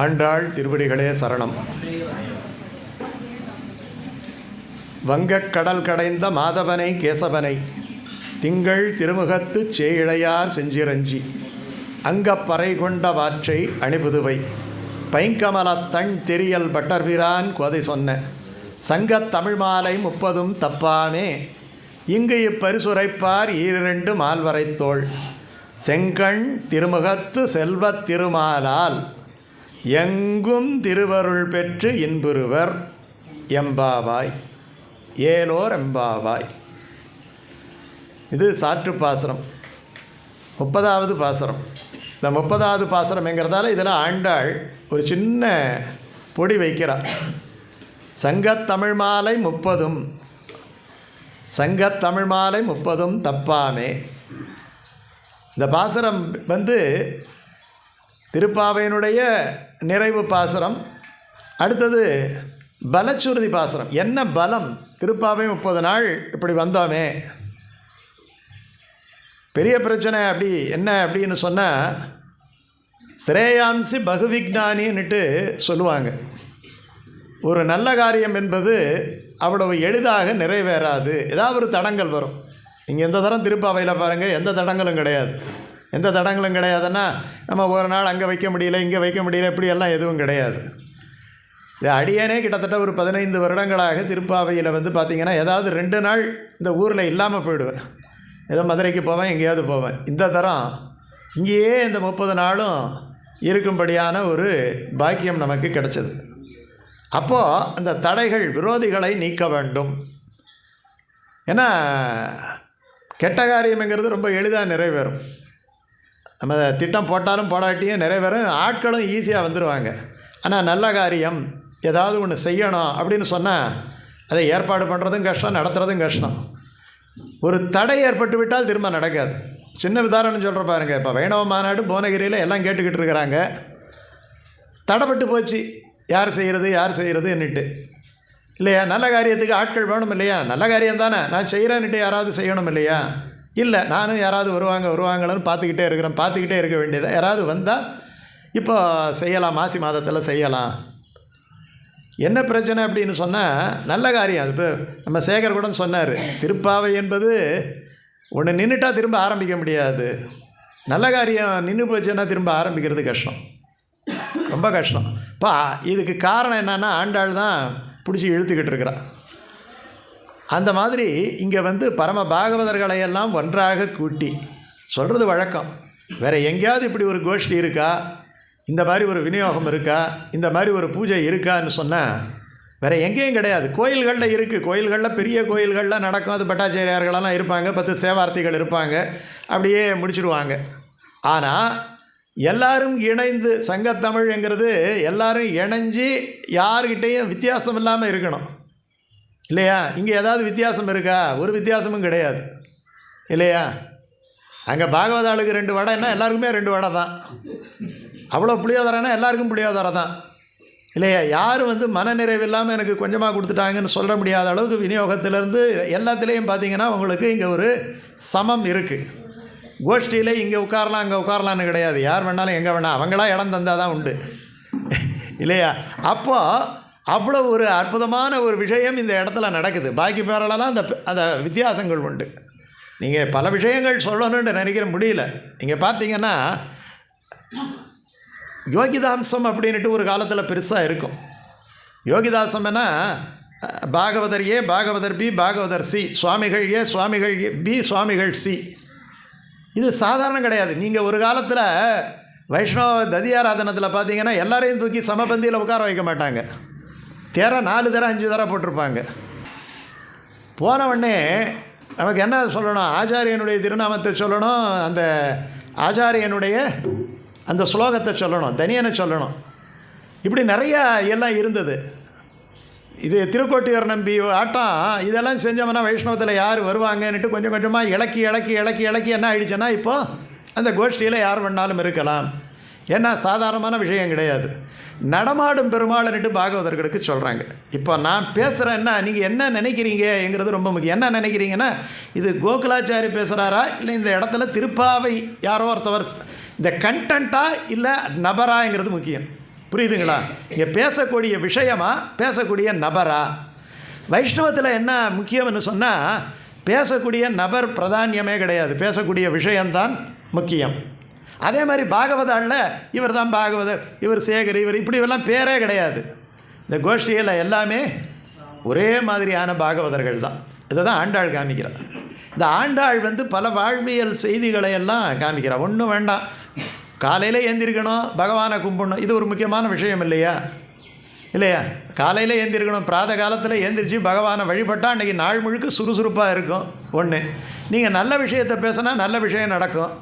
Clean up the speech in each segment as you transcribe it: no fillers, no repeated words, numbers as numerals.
ஆண்டாள் திருவடிகளே சரணம். வங்கக் கடல் கடைந்த மாதவனை கேசவனை திங்கள் திருமுகத்து சேயிழையார் செஞ்சிரஞ்சி அங்கப்பறை கொண்ட வாற்றை அணிபுதுவை பைங்கமலத்தண் தெரியல் பட்டர்பிரான் கோதை சொன்ன சங்கத் தமிழ் மாலை 30 தப்பாமே இங்கு இப்பரிசுரைப்பார் 2 மால்வரைத்தோள் செங்கண் திருமுகத்து செல்வத் திருமாலால் எங்கும் திருவருள் பெற்று இன்புறுவர் எம்பாவாய் ஏலோர் எம்பாவாய். இது சாற்று பாசுரம், 30வது பாசுரம். இந்த 30வது பாசுரம்ங்கிறதால இதில் ஆண்டாள் ஒரு சின்ன பொடி வைக்கிறார். சங்கத்தமிழ் மாலை 30 சங்கத்தமிழ் மாலை 30 தப்பாமே. இந்த பாசுரம் திருப்பாவையினுடைய நிறைவு பாசுரம். அடுத்தது பலச்சுருதி பாசுரம். என்ன பலம், திருப்பாவை 30 நாள் இப்படி வந்தோமே, பெரிய பிரச்சனை அப்படி என்ன அப்படின்னு சொன்னால் ஸ்ரேயாம்சி பகுவிக்ஞானின்னுட்டு சொல்லுவாங்க. ஒரு நல்ல காரியம் என்பது அவ்வளவு எளிதாக நிறைவேறாது, ஏதாவது ஒரு தடங்கள் வரும். நீங்கள் எந்த தரம் திருப்பாவையில் பாருங்கள், எந்த தடங்களும் கிடையாது. எந்த தடங்களும் கிடையாதுன்னா நம்ம ஒரு நாள் அங்கே வைக்க முடியல, இங்கே வைக்க முடியல, இப்படியெல்லாம் எதுவும் கிடையாது. இது அடியேனே கிட்டத்தட்ட ஒரு 15 வருடங்களாக திருப்பாவையில் பார்த்திங்கன்னா ஏதாவது 2 நாள் இந்த ஊரில் இல்லாமல் போயிடுவேன். ஏதோ மதுரைக்கு போவேன், எங்கேயாவது போவேன். இந்த தரம் இங்கேயே இந்த 30 நாளும் இருக்கும்படியான ஒரு பாக்கியம் நமக்கு கிடைச்சது. அப்போது அந்த தடைகள், விரோதிகளை நீக்க வேண்டும். ஏன்னா கெட்ட காரியம்ங்கிறது ரொம்ப எளிதாக நிறைவேறும். நம்ம திட்டம் போட்டாலும் போடாட்டியும் நிறைவேறும், ஆட்களும் ஈஸியாக வந்துடுவாங்க. ஆனால் நல்ல காரியம் ஏதாவது ஒன்று செய்யணும் அப்படின்னு சொன்னால் அதை ஏற்பாடு பண்ணுறதும் கஷ்டம், நடத்துகிறதும் கஷ்டம். ஒரு தடை ஏற்பட்டு விட்டால் திரும்ப நடக்காது. சின்ன உதாரணம் சொல்கிற பாருங்கள். இப்போ வைணவ மாநாடு புவனகிரியில் எல்லாம் கேட்டுக்கிட்டு இருக்கிறாங்க. தடைப்பட்டு போச்சு, யார் செய்கிறதுன்னுட்டு இல்லையா? நல்ல காரியத்துக்கு ஆட்கள் வேணும் இல்லையா? நல்ல காரியம் தானே, நான் செய்கிறேன்னுட்டு யாராவது செய்யணும் இல்லையா? இல்லை, நானும் யாராவது வருவாங்களான்னு பார்த்துக்கிட்டே இருக்க வேண்டியது. யாராவது வந்தால் இப்போ செய்யலாம், மாசி மாதத்தில் செய்யலாம். என்ன பிரச்சனை அப்படின்னு சொன்னால் நல்ல காரியம். அது இப்போ நம்ம சேகர் கூட சொன்னார், திருப்பாவை என்பது ஒன்று நின்றுட்டா திரும்ப ஆரம்பிக்க முடியாது. நல்ல காரியம் நின்று போச்சுன்னா திரும்ப ஆரம்பிக்கிறது கஷ்டம், ரொம்ப கஷ்டம். இப்போ இதுக்கு காரணம் என்னென்னா ஆண்டாள் தான் பிடிச்சி இழுத்துக்கிட்டு இருக்கிறான். அந்த மாதிரி இங்கே பரம பாகவதர்களையெல்லாம் ஒன்றாக கூட்டி சொல்கிறது வழக்கம். வேறு எங்கேயாவது இப்படி ஒரு கோஷ்டி இருக்கா, இந்த மாதிரி ஒரு விநியோகம் இருக்கா, இந்த மாதிரி ஒரு பூஜை இருக்கான்னு சொன்னால் வேறு எங்கேயும் கிடையாது. கோயில்களில் இருக்குது, கோயில்களில் பெரிய கோயில்களில் நடக்கும். அது பட்டாச்சாரியார்களெல்லாம் இருப்பாங்க, 10 சேவார்த்திகள் இருப்பாங்க, அப்படியே முடிச்சுடுவாங்க. ஆனால் எல்லாரும் இணைந்து, சங்கத்தமிழ்ங்கிறது எல்லாரும் இணைஞ்சி யாருக்கிட்டேயும் வித்தியாசம் இல்லாமல் இருக்கணும் இல்லையா? இங்கே ஏதாவது வித்தியாசம் இருக்கா? ஒரு வித்தியாசமும் கிடையாது இல்லையா? அங்கே பாகவத ஆளுக்கு 2 வடைன்னா எல்லாருக்குமே 2 வடை தான். அவ்வளோ புளியோதரைன்னா எல்லாருக்கும் புளியோதரை தான் இல்லையா? யாரும் மனநிறைவு இல்லாமல் எனக்கு கொஞ்சமாக கொடுத்துட்டாங்கன்னு சொல்ல முடியாத அளவுக்கு விநியோகத்திலேருந்து எல்லாத்துலேயும் பார்த்திங்கன்னா உங்களுக்கு இங்கே ஒரு சமம் இருக்குது. கோஷ்டியில் இங்கே உட்காரலாம் அங்கே உட்காரலான்னு கிடையாது. யார் வேணாலும் எங்கே வேணால் அவங்களா இடம் தந்தால் தான் உண்டு இல்லையா? அப்போது அவ்வளோ ஒரு அற்புதமான ஒரு விஷயம் இந்த இடத்துல நடக்குது. பாக்கி பேரெல்லாம் அந்த வித்தியாசங்கள் உண்டு. நீங்கள் பல விஷயங்கள் சொல்லணுன்னு நினைக்கிற முடியல. நீங்கள் பார்த்தீங்கன்னா யோகிதாம்சம் அப்படின்ட்டு ஒரு காலத்தில் பெருசாக இருக்கும். யோகிதாசம்னா பாகவதர் ஏ, பாகவதர் பி, பாகவதர் சி, சுவாமிகள் ஏ, சுவாமிகள் பி, சுவாமிகள் சி. இது சாதாரணம் கிடையாது. நீங்கள் ஒரு காலத்தில் வைஷ்ணவ ததியாராதனத்தில் பார்த்தீங்கன்னா எல்லாரையும் தூக்கி சமபந்தியில் உட்கார வைக்க மாட்டாங்க. 4 தரம் 5 தரம் போட்டிருப்பாங்க. போனவுடனே நமக்கு என்ன சொல்லணும்? ஆச்சாரியனுடைய திருநாமத்தை சொல்லணும், அந்த ஆச்சாரியனுடைய அந்த ஸ்லோகத்தை சொல்லணும், தனியனை சொல்லணும். இப்படி நிறையா எல்லாம் இருந்தது. இது திருக்கோட்டியூர் நம்பி ஆட்டம் இதெல்லாம் செஞ்சோம்னா வைஷ்ணவத்தில் யார் வருவாங்கன்னுட்டு கொஞ்சம் கொஞ்சமாக இலக்கி என்ன ஆகிடுச்சுன்னா இப்போது அந்த கோஷ்டியில் யார் வேணாலும் இருக்கலாம். ஏன்னா சாதாரணமான விஷயம் கிடையாது. நடமாடும் பெருமாள்னுட்டு பாகவதர்களுக்கு சொல்கிறாங்க. இப்போ நான் பேசுகிறேன்னா நீங்கள் என்ன நினைக்கிறீங்கிறது ரொம்ப முக்கியம். என்ன நினைக்கிறீங்கன்னா, இது கோகுலாச்சாரி பேசுகிறாரா, இல்லை இந்த இடத்துல திருப்பாவை யாரோ ஒருத்தவர், இந்த கண்டென்ட்டா இல்லை நபராங்கிறது முக்கியம். புரியுதுங்களா? இங்கே பேசக்கூடிய விஷயமா பேசக்கூடிய நபரா? வைஷ்ணவத்தில் என்ன முக்கியம்னு சொன்னால் பேசக்கூடிய நபர் பிரதானியமே கிடையாது, பேசக்கூடிய விஷயம்தான் முக்கியம். அதே மாதிரி பாகவதாளில் இவர் தான் பாகவதர், இவர் சேகர், இவர் இப்படியெல்லாம் பேரே கிடையாது. இந்த கோஷ்டியில் எல்லாமே ஒரே மாதிரியான பாகவதர்கள் தான். இதை தான் ஆண்டாள் காமிக்கிறார். இந்த ஆண்டாள் பல வாழ்வியல் செய்திகளை எல்லாம் காமிக்கிறார். ஒன்றும் வேண்டாம், காலையில் ஏந்திரிக்கணும், பகவானை கும்பிடணும், இது ஒரு முக்கியமான விஷயம் இல்லையா? காலையில் ஏந்திரிக்கணும், பிராத காலத்தில் ஏந்திரிச்சு பகவானை வழிபட்டால் அன்றைக்கி நாள் முழுக்க சுறுசுறுப்பாக இருக்கும். ஒன்று, நீங்கள் நல்ல விஷயத்தை பேசினா நல்ல விஷயம் நடக்கும்.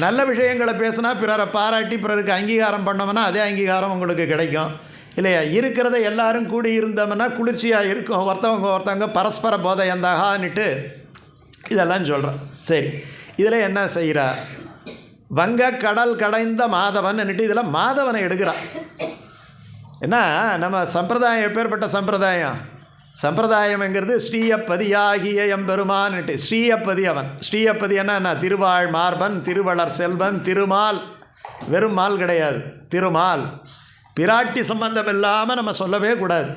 நல்ல விஷயங்களை பேசினா பிறரை பாராட்டி பிறருக்கு அங்கீகாரம் பண்ணோம்னா அதே அங்கீகாரம் உங்களுக்கு கிடைக்கும். இருக்கிறத எல்லாரும் கூடி இருந்தோம்னா குளிர்ச்சியாக இருக்கும். ஒருத்தவங்க பரஸ்பர போதை எந்தாகான்னுட்டு இதெல்லாம் சொல்கிறோம். சரி, இதில் என்ன செய்கிறா? வங்க கடல் கடைந்த மாதவன்னுட்டு இதில் மாதவனை எடுக்கிறான். ஏன்னா நம்ம சம்பிரதாயம் எப்பேற்பட்ட சம்பிரதாயம்ங்கிறது ஸ்ரீயப்பதியாகிய எம்பெருமான்ட்டு. ஸ்ரீயப்பதி அவன். ஸ்ரீயப்பதி என்ன? திருவாழ் மார்பன், திருவளர் செல்வன், திருமால். வெறும் மால் கிடையாது, திருமால். பிராட்டி சம்பந்தம் இல்லாமல் நம்ம சொல்லவே கூடாது.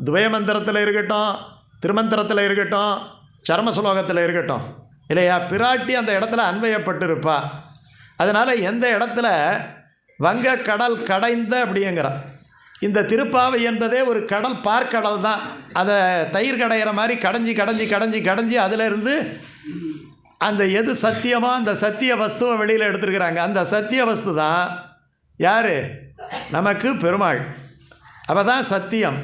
துவயமந்திரத்தில் இருக்கட்டும், திருமந்திரத்தில் இருக்கட்டும், சர்ம சுலோகத்தில் இருக்கட்டும், பிராட்டி அந்த இடத்துல அன்வயப்பட்டிருப்பா. அதனால் எந்த இடத்துல வங்க கடல் கடைந்த அப்படிங்கிறான். இந்த திருப்பாவை என்பதே ஒரு கடல், பார்க்கடல் தான். அதை தயிர் கடைகிற மாதிரி கடைஞ்சி கடைஞ்சி கடைஞ்சி கடைஞ்சி அதிலிருந்து அந்த எது சத்தியமோ அந்த சத்திய வஸ்துவை வெளியில் எடுத்துருக்குறாங்க. அந்த சத்திய வஸ்து தான் யார்? நமக்கு பெருமாள். அவள் தான் சத்தியம்,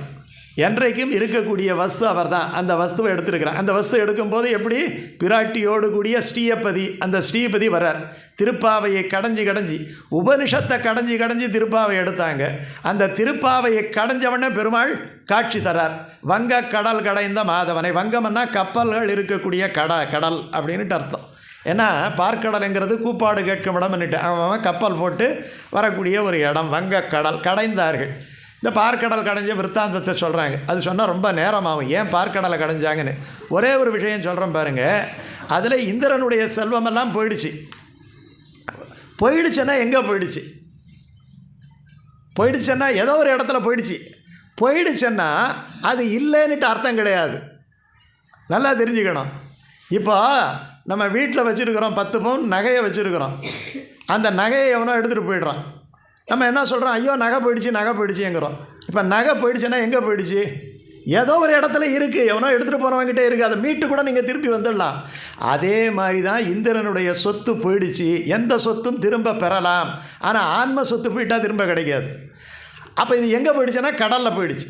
என்றைக்கும் இருக்கக்கூடிய வஸ்து அவர் தான். அந்த வஸ்துவை எடுத்துருக்கிறான். அந்த வஸ்து எடுக்கும்போது எப்படி? பிராட்டியோடு கூடிய ஸ்ரீயப்பதி, அந்த ஸ்ரீபதி வரார். திருப்பாவையை கடைஞ்சி கடைஞ்சி, உபனிஷத்தை கடைஞ்சி கடைஞ்சி திருப்பாவை எடுத்தாங்க. அந்த திருப்பாவையை கடைஞ்சவனே பெருமாள் காட்சி தரார். வங்க கடல் கடைந்த மாதவனை. வங்கம்னா கப்பல்கள் இருக்கக்கூடிய கடல் அப்படின்ட்டு அர்த்தம். ஏன்னா பார்க்கடலுங்கிறது கூப்பாடு கேட்கும் இடம்னுட்டு அவன் கப்பல் போட்டு வரக்கூடிய ஒரு இடம். வங்க கடல் கடைந்தார்கள். இந்த பார்க்கடல் கடைஞ்ச விற்த்தாந்தத்தை சொல்கிறாங்க. அது சொன்னால் ரொம்ப நேரமாகும், ஏன் பார்க்கடலை கடைஞ்சாங்கன்னு. ஒரே ஒரு விஷயம் சொல்கிறேன் பாருங்கள். அதில் இந்திரனுடைய செல்வமெல்லாம் போயிடுச்சுன்னா எங்கே போயிடுச்சுன்னா ஏதோ ஒரு இடத்துல போயிடுச்சுன்னா அது இல்லைன்னுட்டு அர்த்தம் கிடையாது. நல்லா தெரிஞ்சுக்கணும். இப்போ நம்ம வீட்டில் வச்சுருக்கிறோம் 10 பவுன் நகையை வச்சுருக்கிறோம். அந்த நகையை எவனோ எடுத்துகிட்டு போயிடுறான். நம்ம என்ன சொல்கிறோம்? ஐயோ நகை போயிடுச்சுங்கிறோம். இப்போ நகை போயிடுச்சுன்னா எங்கே போயிடுச்சு? ஏதோ ஒரு இடத்துல இருக்குது, எவனோ எடுத்துகிட்டு போனவங்கிட்டே இருக்குது. அதை மீட்டு கூட நீங்கள் திருப்பி வந்துடலாம். அதே மாதிரி தான் இந்திரனுடைய சொத்து போயிடுச்சு. எந்த சொத்தும் திரும்ப பெறலாம், ஆனால் ஆன்ம சொத்து போயிட்டால் திரும்ப கிடைக்காது. அப்போ இது எங்கே போயிடுச்சுன்னா கடலில் போயிடுச்சு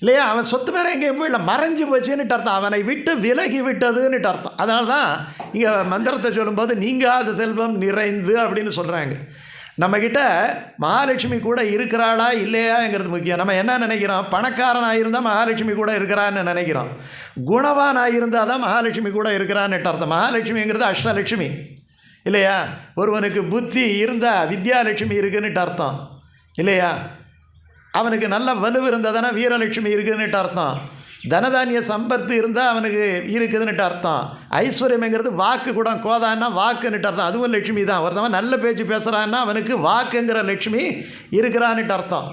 இல்லையா? அவன் சொத்து பேரை எங்கேயும் போயிடல, மறைஞ்சு போச்சுன்னுட்டு அர்த்தம். அவனை விட்டு விலகி விட்டதுன்னுட்டு அர்த்தம். அதனால தான் இங்கே மந்திரத்தை சொல்லும்போது நீங்காத செல்வம் நிறைந்து அப்படின்னு சொல்கிறாங்க. நம்மக்கிட்ட மகாலட்சுமி கூட இருக்கிறாளா இல்லையாங்கிறது முக்கியம். நம்ம என்ன நினைக்கிறோம்? பணக்காரனாக இருந்தால் மகாலட்சுமி கூட இருக்கிறான்னு நினைக்கிறோம். குணவானாக இருந்தால் தான் மகாலட்சுமி கூட இருக்கிறான்னு அர்த்தம். மகாலட்சுமிங்கிறது அஷ்டலட்சுமி இல்லையா? ஒருவனுக்கு புத்தி இருந்தால் வித்யாலட்சுமி இருக்குன்னுட்டு அர்த்தம் இல்லையா? அவனுக்கு நல்ல வலு இருந்தால் வீரலட்சுமி இருக்குதுன்னுட்டு அர்த்தம். தனதானிய சம்பத்து இருந்தால் அவனுக்கு இருக்குதுன்னுட்டு அர்த்தம். ஐஸ்வர்யம்ங்கிறது வாக்கு கூட, கோதான்னா வாக்குன்னுட்டு அர்த்தம். அதுவும் லட்சுமி தான். ஒருத்தவன் நல்ல பேச்சு பேசுகிறான்னா அவனுக்கு வாக்குங்கிற லட்சுமி இருக்கிறான்னுட்டு அர்த்தம்.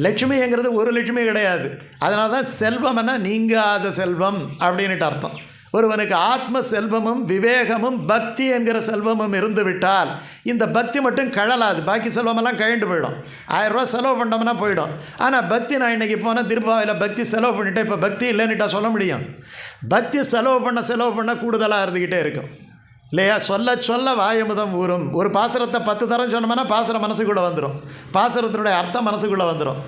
லட்சுமிங்கிறது ஒரு லட்சுமி கிடையாது. அதனால தான் செல்வம்னா நீங்காத செல்வம் அப்படின்னுட்டு அர்த்தம். ஒருவனுக்கு ஆத்ம செல்வமும் விவேகமும் பக்தி என்கிற செல்வமும் இருந்து விட்டால் இந்த பக்தி மட்டும் கழலாது, பாக்கி செல்வமெல்லாம் கழிண்டு போயிடும். 1000 ரூபா செலவு பண்ணோம்னா போயிடும். ஆனால் பக்தி, நான் இன்றைக்கி போனால் திருப்பாவையில் பக்தி செலவு பண்ணிவிட்டேன், இப்போ பக்தி இல்லைன்னுட்டா சொல்ல முடியும்? பக்தி செலவு பண்ண கூடுதலாக இருந்துக்கிட்டே இருக்கும் இல்லையா? சொல்ல சொல்ல வாயமுதம் ஊறும். ஒரு பாசுரத்தை 10 தரம் சொன்னோம்னா பாசுரம் மனசுக்குள்ளே வந்துடும், பாசுரத்தினுடைய அர்த்தம் மனசுக்குள்ளே வந்துடும்.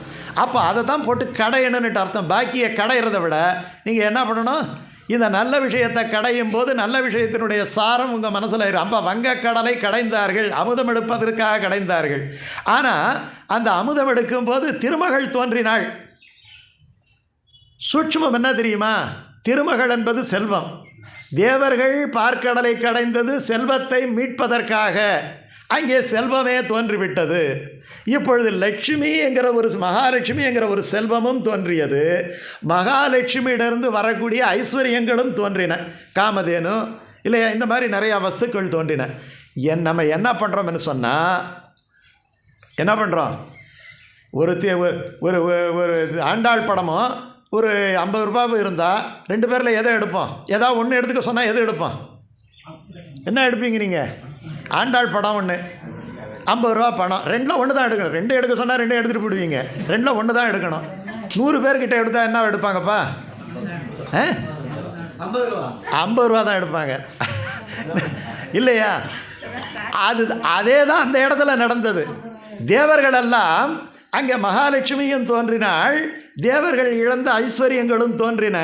அப்போ அதை தான் போட்டு கடையணுன்னுட்டு அர்த்தம். பாக்கியை கடையிறதை விட நீங்கள் என்ன பண்ணணும்? இந்த நல்ல விஷயத்தை கடையும் போது நல்ல விஷயத்தினுடைய சாரம் உங்கள் மனசில் இருக்கும். அப்போ வங்கக்கடலை கடைந்தார்கள், அமுதம் எடுப்பதற்காக கடைந்தார்கள். ஆனால் அந்த அமுதம் எடுக்கும்போது திருமகள் தோன்றினாள். சூட்சுமம் என்ன தெரியுமா? திருமகள் என்பது செல்வம். தேவர்கள் பார்க்கடலை கடைந்தது செல்வத்தை மீட்பதற்காக. அங்கே செல்வமே தோன்றிவிட்டது. இப்பொழுது லட்சுமி என்கிற ஒரு மகாலட்சுமி என்கிற ஒரு செல்வமும் தோன்றியது. மகாலட்சுமியிடருந்து வரக்கூடிய ஐஸ்வர்யங்களும் தோன்றின. காமதேனு இல்லையா, இந்த மாதிரி நிறையா வஸ்துக்கள் தோன்றின. நம்ம என்ன பண்ணுறோம்னு சொன்னால், என்ன பண்ணுறோம், ஒரு ஒரு ஒரு ஆண்டாள் படமும் ஒரு 50 ரூபாய் இருந்தால் 2 பேரில் எதை எடுப்போம்? ஏதாவது ஒன்று எடுத்துக்க சொன்னால் எது எடுப்போம்? என்ன எடுப்பீங்க நீங்கள்? ஆண்டாள் படம் ஒன்று, 50 ரூபா பணம், 2ல் 1 தான் எடுக்கணும். 2 எடுக்க சொன்னால் 2 எடுத்துகிட்டு போடுவீங்க. 2ல் 1 தான் எடுக்கணும். 100 பேர்கிட்ட எடுத்தால் என்ன எடுப்பாங்கப்பா? 50 ரூபா தான் எடுப்பாங்க இல்லையா? அதே தான் அந்த இடத்துல நடந்தது. தேவர்களெல்லாம் அங்கே மகாலட்சுமியும் தோன்றினாள், தேவர்கள் இழந்த ஐஸ்வர்யங்களும் தோன்றின.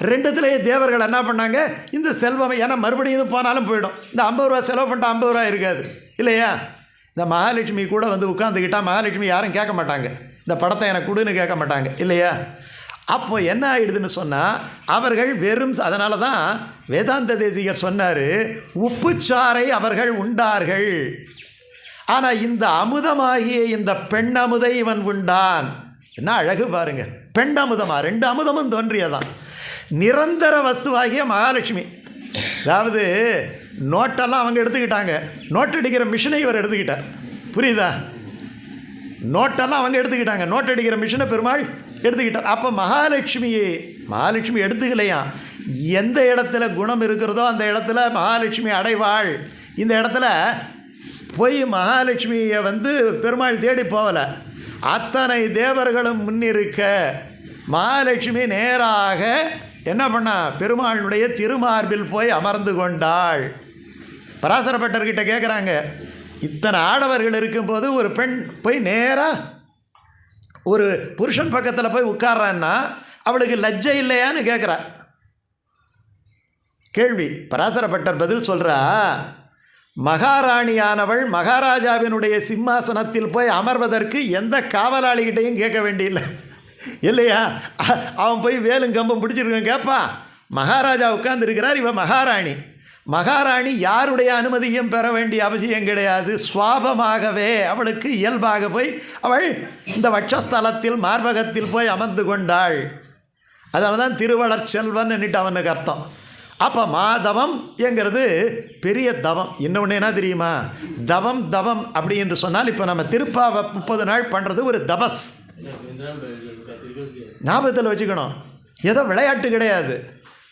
2த்துலேயே தேவர்கள் என்ன பண்ணாங்க, இந்த செல்வம் ஏன்னா மறுபடியும் இது போனாலும் போயிடும், இந்த 50 ரூபா செலவு பண்ணிட்டா 50 ரூபா இருக்காது இல்லையா? இந்த மகாலட்சுமி கூட வந்து உட்காந்துக்கிட்டால் மகாலட்சுமி யாரும் கேட்க மாட்டாங்க, இந்த படத்தை எனக்கு கொடுன்னு கேட்க மாட்டாங்க இல்லையா? அப்போ என்ன ஆகிடுதுன்னு சொன்னால் அவர்கள் வெறும், அதனால தான் வேதாந்த தேசிகர் சொன்னார், உப்புச்சாறை அவர்கள் உண்டார்கள், ஆனால் இந்த அமுதமாகிய இந்த பெண்ணமுதை இவன் உண்டான். என்ன அழகு பாருங்க, பெண்ணமுதமா, 2 அமுதமும் தோன்றியதான். நிரந்தர வஸ்துவாகிய மகாலட்சுமி, அதாவது நோட்டெல்லாம் அவங்க எடுத்துக்கிட்டாங்க, நோட் அடிக்கிற மிஷினை இவர் எடுத்துக்கிட்டார். புரியுதா? நோட்டெல்லாம் அவங்க எடுத்துக்கிட்டாங்க, நோட் அடிக்கிற மிஷினை பெருமாள் எடுத்துக்கிட்டார். அப்போ மகாலட்சுமி எடுத்துக்கலையா, எந்த இடத்துல குணம் இருக்கிறதோ அந்த இடத்துல மகாலட்சுமி அடைவாள். இந்த இடத்துல போய் மகாலட்சுமியை வந்து பெருமாள் தேடி போகலை, அத்தனை தேவர்களும் முன்னிருக்க மகாலட்சுமி நேராக என்ன பண்ணா, பெருமாளுடைய திருமார்பில் போய் அமர்ந்து கொண்டாள். பராசரப்பட்டர்கிட்ட கேட்குறாங்க, இத்தனை ஆடவர்கள் இருக்கும்போது ஒரு பெண் போய் நேராக ஒரு புருஷன் பக்கத்தில் போய் உட்கார்றான்னா அவளுக்கு லஜ்ஜை இல்லையான்னு கேட்குறா. கேள்வி. பராசரப்பட்டர் பதில் சொல்கிறா, மகாராணியானவள் மகாராஜாவினுடைய சிம்மாசனத்தில் போய் அமர்வதற்கு எந்த காவலாளிகிட்டையும் கேட்க வேண்டியில்லை இல்லையா? அவன் போய் வேலும் கம்பம் பிடிச்சிருக்கான் கேட்பா. மகாராஜா உட்கார்ந்துருக்கிறார், இவன் மகாராணி யாருடைய அனுமதியும் பெற வேண்டிய அவசியம் கிடையாது. சுவாபமாகவே அவளுக்கு இயல்பாக போய் அவள் இந்த வட்சஸ்தலத்தில் மார்பகத்தில் போய் அமர்ந்து கொண்டாள். அதனால தான் திருவளர் செல்வன் என்னிட்டு அவனுக்கு அர்த்தம். அப்போ மாதவம் என்கிறது பெரிய தவம். இன்னொன்று என்ன தெரியுமா, தவம் அப்படி என்று சொன்னால், இப்போ நம்ம திருப்பாவை 30 நாள் பண்ணுறது ஒரு தபஸ், ஞாபகத்தில் வச்சுக்கணும். ஏதோ விளையாட்டு கிடையாது.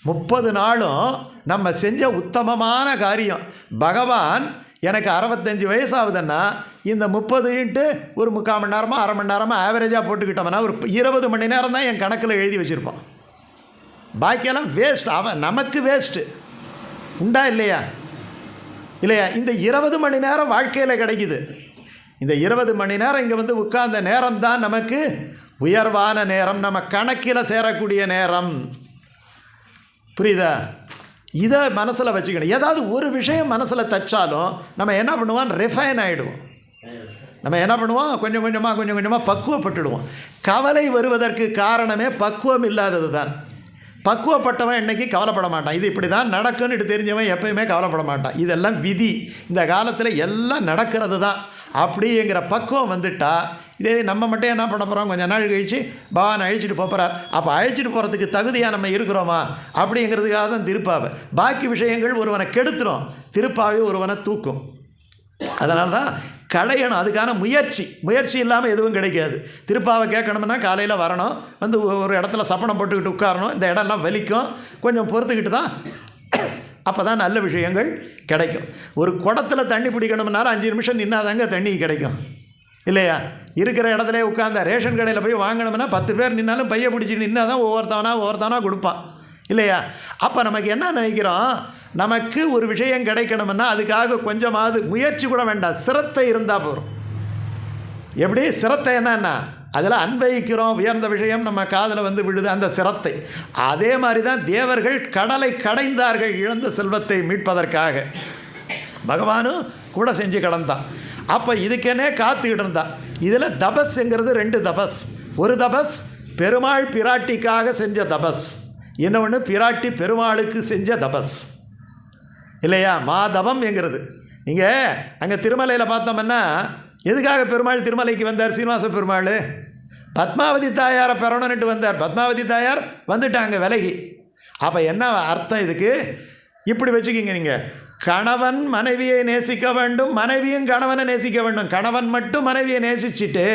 30 நாளும் நம்ம செஞ்ச உத்தமமான காரியம். பகவான் எனக்கு 65 வயசாகுதுன்னா இந்த 30 ஒரு 3/4 மணி நேரமோ 1/2 மணி நேரமோ ஆவரேஜாக போட்டுக்கிட்டோம்னா ஒரு 20 மணி நேரம் தான் என் கணக்கில் எழுதி வச்சுருப்பான். பாக்கியெல்லாம் வேஸ்ட். அவன் நமக்கு வேஸ்ட்டு உண்டா இல்லையா? இந்த 20 மணி நேரம் வாழ்க்கையில் கிடைக்குது. இந்த 20 மணி நேரம் இங்கே வந்து உட்கார்ந்த நேரம் தான் நமக்கு உயர்வான நேரம், நம்ம கணக்கில் சேரக்கூடிய நேரம். புரியுதா? இதை மனசில் வச்சுக்கணும். ஏதாவது ஒரு விஷயம் மனசில் தச்சாலும் நம்ம என்ன பண்ணுவோம், ரிஃபைன் ஆகிடுவோம். நம்ம என்ன பண்ணுவோம், கொஞ்சம் கொஞ்சமாக பக்குவப்பட்டுடுவோம். கவலை வருவதற்கு காரணமே பக்குவம் இல்லாதது தான். பக்குவப்பட்டவன் இன்றைக்கி கவலைப்பட மாட்டான். இது இப்படி தான் நடக்குன்னு தெரிஞ்சவன் எப்பயுமே கவலைப்பட மாட்டான். இதெல்லாம் விதி, இந்த காலத்தில் எல்லாம் நடக்கிறது தான். அப்படிங்கிற பக்குவம் வந்துட்டால் இதே நம்ம மட்டும் என்ன பண்ண போகிறோம், கொஞ்சம் நாள் கழித்து பகவான் அழிச்சிட்டு போகிறார். அப்போ அழிச்சிட்டு போகிறதுக்கு தகுதியாக நம்ம இருக்கிறோமா அப்படிங்கிறதுக்காக தான் திருப்பாவை. பாக்கி விஷயங்கள் ஒருவனை கெடுத்துரும், திருப்பாவை ஒருவனை தூக்கும். அதனால தான் களையணும். அதுக்கான முயற்சி இல்லாமல் எதுவும் கிடைக்காது. திருப்பாவை கேட்கணும்னா காலையில் வரணும், வந்து ஒரு இடத்துல சப்பனம் போட்டுக்கிட்டு உட்காரணும், இந்த இடம்லாம் வலிக்கும், கொஞ்சம் பொறுத்துக்கிட்டு தான், அப்போ தான் நல்ல விஷயங்கள் கிடைக்கும். ஒரு குடத்தில் தண்ணி பிடிக்கணும்னாலும் 5 நிமிஷம் நின்னாதாங்க தண்ணி கிடைக்கும் இல்லையா? இருக்கிற இடத்துல உட்கார்ந்த ரேஷன் கடையில் போய் வாங்கணும்னா 10 பேர் நின்னாலும் பையை பிடிச்சி நின்னால் தான் ஒவ்வொருத்தவனா கொடுப்பான் இல்லையா? அப்போ நமக்கு என்ன நினைக்கிறோம், நமக்கு ஒரு விஷயம் கிடைக்கணும்னா அதுக்காக கொஞ்சமாவது முயற்சி கூட வேண்டாம், சிரத்தை இருந்தால் போகிறோம். எப்படி சிரத்தை என்னன்னா, அதில் அன்பயிக்கிறோம், உயர்ந்த விஷயம் நம்ம காதில் வந்து விடுது, அந்த சிரத்தை. அதே மாதிரி தான் தேவர்கள் கடலை கடைந்தார்கள் இழந்த செல்வத்தை மீட்பதற்காக. பகவானும் கூட செஞ்சு கடந்தான். அப்போ இதுக்கென்னே காத்துக்கிட்டு இருந்தான். இதில் தபஸ்ங்கிறது 2 தபஸ். ஒரு தபஸ் பெருமாள் பிராட்டிக்காக செஞ்ச தபஸ், இன்னொன்று பிராட்டி பெருமாளுக்கு செஞ்ச தபஸ் இல்லையா? மாதவம் என்கிறது. நீங்கள் அங்கே திருமலையில் பார்த்தோம்னா எதுக்காக பெருமாள் திருமலைக்கு வந்தார்? சீனிவாச பெருமாள் பத்மாவதி தாயாரை பெறணுன்னுட்டு வந்தார். பத்மாவதி தாயார் வந்துட்டாங்க விலகி. அப்போ என்ன அர்த்தம் இதுக்கு? இப்படி வச்சுக்கிங்க, நீங்கள் கணவன் மனைவியை நேசிக்க வேண்டும், மனைவியும் கணவனை நேசிக்க வேண்டும். கணவன் மட்டும் மனைவியை நேசிச்சுட்டு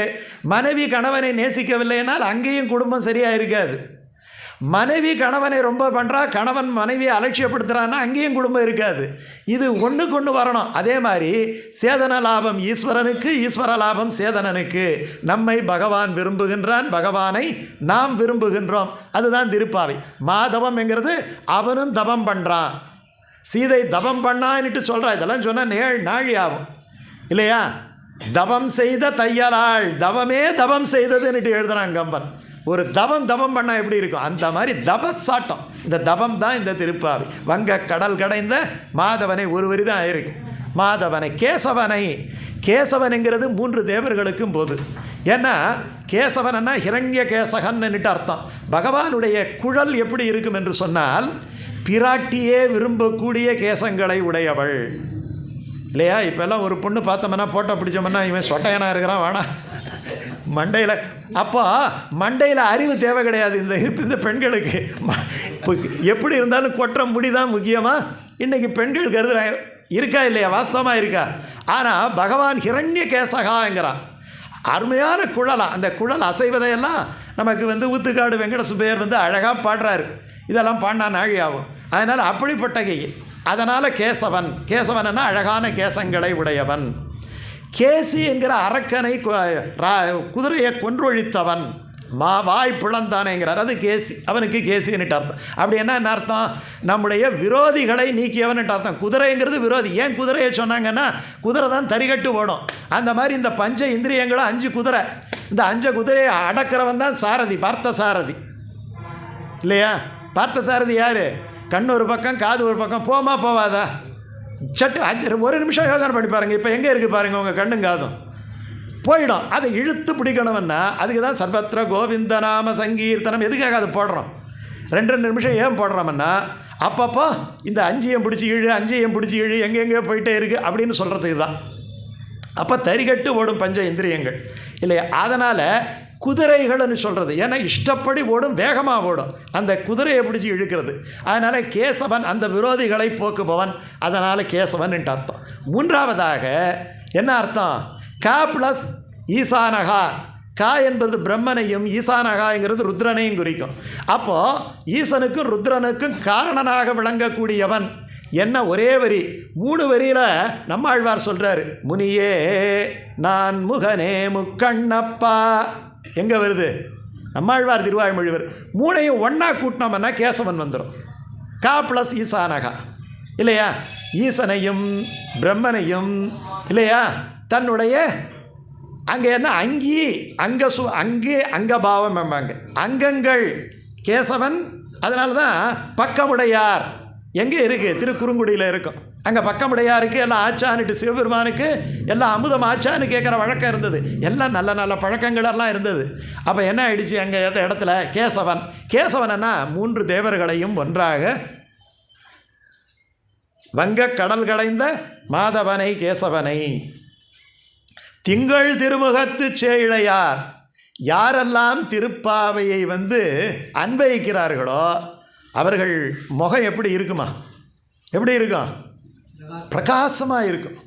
மனைவி கணவனை நேசிக்கவில்லைனால் அங்கேயும் குடும்பம் சரியாக இருக்காது. மனைவி கணவனை ரொம்ப பண்ணுறா, கணவன் மனைவியை அலட்சியப்படுத்துகிறான்னா அங்கேயும் குடும்பம் இருக்காது. இது ஒன்றுக்கு ஒன்று வரணும். அதே மாதிரி சேதன லாபம் ஈஸ்வரனுக்கு, ஈஸ்வர லாபம் சேதனனுக்கு. நம்மை பகவான் விரும்புகின்றான், பகவானை நாம் விரும்புகின்றோம். அதுதான் திருப்பாவை. மாதவம் என்கிறது அவனும் தவம் பண்ணுறான். சீதை தவம் பண்ணான்னுட்டு சொல்கிறா. இதெல்லாம் சொன்னால் நாழி ஆகும் இல்லையா? தவம் செய்த தையலாள், தவமே தவம் செய்ததுன்னுட்டு எழுதுனான் கம்பன். ஒரு தவம் பண்ணால் எப்படி இருக்கும்? அந்த மாதிரி தபசாட்டம். இந்த தவம் தான் இந்த திருப்பாவை. வங்க கடல் கடைந்த மாதவனை ஒரு வரி தான் இருக்கு. மாதவனை கேசவனுங்கிறது 3 தேவர்களுக்கும் போது. ஏன்னா கேசவனா ஹிரண்ய கேசகன்னுட்டு அர்த்தம். பகவானுடைய குழல் எப்படி இருக்கும் என்று சொன்னால் பிராட்டியே விரும்பக்கூடிய கேசங்களை உடையவள் இல்லையா? இப்போல்லாம் ஒரு பொண்ணு பார்த்தோம்னா போட்டோ பிடிச்சோம்னா இவன் சொட்டையனாக இருக்கிறான் வேணா மண்டையில். அப்போ மண்டையில் அறிவு தேவை கிடையாது இந்த பெண்களுக்கு. இப்போ எப்படி இருந்தாலும் கொற்ற முடி தான் முக்கியமாக இன்றைக்கி பெண்கள் கருதுறாங்க. இருக்கா இல்லையா? வாஸ்தவமாக இருக்கா? ஆனால் பகவான் ஹிரண்ய கேசகாங்கிறான். அருமையான குழலாம். அந்த குழல் அசைவதையெல்லாம் நமக்கு ஊத்துக்காடு வெங்கட சுப்பையர் அழகாக பாடுறாரு. இதெல்லாம் பாடினா நாழி ஆகும். அதனால் அப்படிப்பட்ட கை. அதனால் கேசவன்னா அழகான கேசங்களை உடையவன். கேசி என்கிற அரக்கனை குதிரையை கொன்றொழித்தவன். வாய் பிளந்தானேங்கிறார். அது கேசி. அவனுக்கு கேசின்னுட்டு அர்த்தம். அப்படி என்ன அர்த்தம்? நம்முடைய விரோதிகளை நீக்கியவன்னுட்டு அர்த்தம். குதிரைங்கிறது விரோதி. ஏன் குதிரையை சொன்னாங்கன்னா குதிரை தான் தறிகட்டு ஓடும். அந்த மாதிரி இந்த பஞ்ச இந்திரியங்களும் 5 குதிரை. இந்த 5 குதிரையை அடக்கிறவன் தான் சாரதி, பார்த்த சாரதி இல்லையா? பார்த்த சாரதி யார்? கண் ஒரு பக்கம், காது ஒரு பக்கம். போவாதா? சட்டு ஒரு நிமிஷம் யோசனை பண்ணி பாருங்கள். இப்போ எங்கே இருக்குது பாருங்கள் உங்கள் கண்ணும் காதும் போயிடும். அதை இழுத்து பிடிக்கணும்னா அதுக்கு தான் சர்வத்திர கோவிந்த நாம சங்கீர்த்தனம். எதுக்காக அது போடுறோம்? 2 நிமிஷம் ஏன் போடுறோம்னா அப்பப்போ இந்த 5ஐயும் பிடிச்சி இழு எங்கெங்கேயோ போயிட்டே இருக்குது அப்படின்னு சொல்கிறதுக்கு தான். அப்போ தறிகட்டு ஓடும் பஞ்ச இந்திரியங்கள் இல்லையா? அதனால் குதிரைகள்னு சொல்கிறது. ஏன்னா இஷ்டப்படி ஓடும், வேகமாக ஓடும். அந்த குதிரையை பிடிச்சி இழுக்கிறது. அதனால் கேசவன் அந்த விரோதிகளை போக்குபவன். அதனால் கேசவன்ட்டு அர்த்தம். 3வதாக என்ன அர்த்தம்? கா ப்ளஸ் ஈசானகா. கா என்பது பிரம்மனையும், ஈசானகாங்கிறது ருத்ரனையும் குறிக்கும். அப்போது ஈசனுக்கும் ருத்ரனுக்கும் காரணனாக விளங்கக்கூடியவன். என்ன ஒரே வரி, 3 வரியில் நம்மாழ்வார் சொல்கிறார். முனியே நான் முகனே முக்கண்ணப்பா. எங்கே வருது? நம்மாழ்வார் திருவாய்மொழி வருது. 3ஐயும் ஒன்றா கூட்டினோம்னா கேசவன் வந்துடும். கா ப்ளஸ் ஈசானகா இல்லையா? ஈசனையும் பிரம்மனையும் இல்லையா? தன்னுடைய அங்கே என்ன அங்கே அங்கபாவம் என்பாங்க. அங்கங்கள் கேசவன். அதனால தான் பக்கமுடையார் எங்கே இருக்குது? திருக்குறுங்குடியில் இருக்கும். அங்கே பக்கமுடையாருக்கு எல்லாம் ஆச்சான்னுட்டு சிவபெருமானுக்கு எல்லாம் அமுதம் ஆச்சான்னு கேட்குற வழக்கம் இருந்தது. எல்லாம் நல்ல நல்ல பழக்கங்களெல்லாம் இருந்தது. அப்போ என்ன ஆயிடுச்சு? அங்கே இடத்துல கேசவன்னா 3 தேவர்களையும் ஒன்றாக வங்க கடல் கடைந்த மாதவனை கேசவனை. திங்கள் திருமுகத்து சேழையார். யாரெல்லாம் திருப்பாவையை அன்வயிக்கிறார்களோ அவர்கள் முகம் எப்படி இருக்குமா? எப்படி இருக்கும்? பிரகாசமாக இருக்கும்.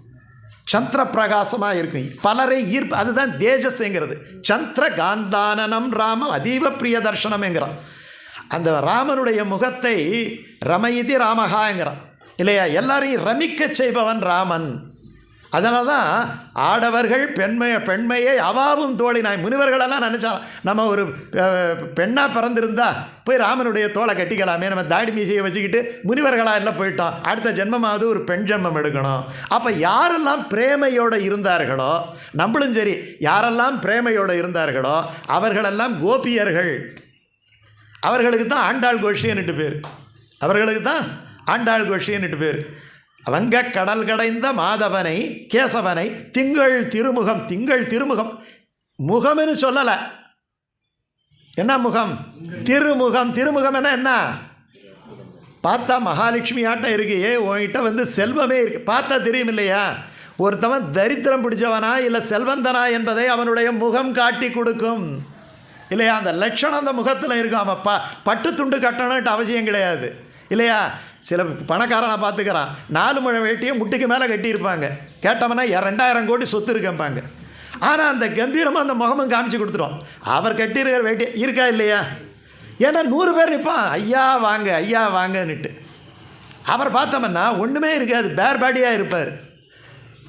சந்திர பிரகாசமாக இருக்கும். பலரை ஈர்ப்பு. அதுதான் தேஜஸ்ங்கிறது. சந்திர காந்தானனம் ராமம் அதீவ பிரிய தர்ஷனம்ங்கிறான். அந்த ராமனுடைய முகத்தை ரமயிதி ராமகாங்கிறான் இல்லையா? எல்லாரையும் ரமிக்க செய்பவன் ராமன். அதனால தான் ஆடவர்கள் பெண்மையை அவாவும் தோழினாய். முனிவர்களெல்லாம் நினச்சா நம்ம ஒரு பெண்ணாக பிறந்திருந்தா போய் ராமனுடைய தோளை கட்டிக்கலாமே, நம்ம தாடி மீசையை வச்சுக்கிட்டு முனிவர்களாக எல்லாம் போயிட்டோம். அடுத்த ஜென்மமாவது ஒரு பெண் ஜென்மம் எடுக்கணும். அப்போ யாரெல்லாம் பிரேமையோடு இருந்தார்களோ, நம்மளும் சரி, யாரெல்லாம் பிரேமையோடு இருந்தார்களோ அவர்களெல்லாம் கோபியர்கள். அவர்களுக்கு தான் ஆண்டாள் கோஷ்டின்னுட்டு பேர். அவர்களுக்கு தான் ஆண்டாள் கோஷ்டின்னுட்டு பேர். வங்க கடல் கடைந்த மாதவனை கேசவனை. திங்கள் திருமுகம் முகம்னு சொல்லலை. என்ன முகம்? திருமுகம் என்ன? பார்த்தா மகாலட்சுமி ஆட்டம் இருக்கு. உன்கிட்ட செல்வமே இருக்கு. பார்த்தா தெரியும் இல்லையா? ஒருத்தவன் தரித்திரம் பிடிச்சவனா இல்லை செல்வந்தனா என்பதை அவனுடைய முகம் காட்டி கொடுக்கும் இல்லையா? அந்த லட்சணம் அந்த முகத்தில் இருக்கும். அவன் பட்டு துண்டு கட்டணுன்ட்டு அவசியம் கிடையாது இல்லையா? சில பணக்காரனை பார்த்துக்கிறான், 4 முழம் வேட்டியை முட்டுக்கு மேலே கட்டியிருப்பாங்க. கேட்டோம்னா 2000 கோடி சொத்து இருக்கம்பாங்க. ஆனால் அந்த கம்பீரமாக அந்த முகமும் காமிச்சு கொடுத்துரும். அவர் கட்டியிருக்கிற வேட்டி இருக்கா இல்லையா? ஏன்னா 100 பேர் நிற்பான், ஐயா வாங்க ஐயா வாங்கன்னுட்டு. அவர் பார்த்தோம்னா ஒன்றுமே இருக்காது, பேர் பாடியாக இருப்பார்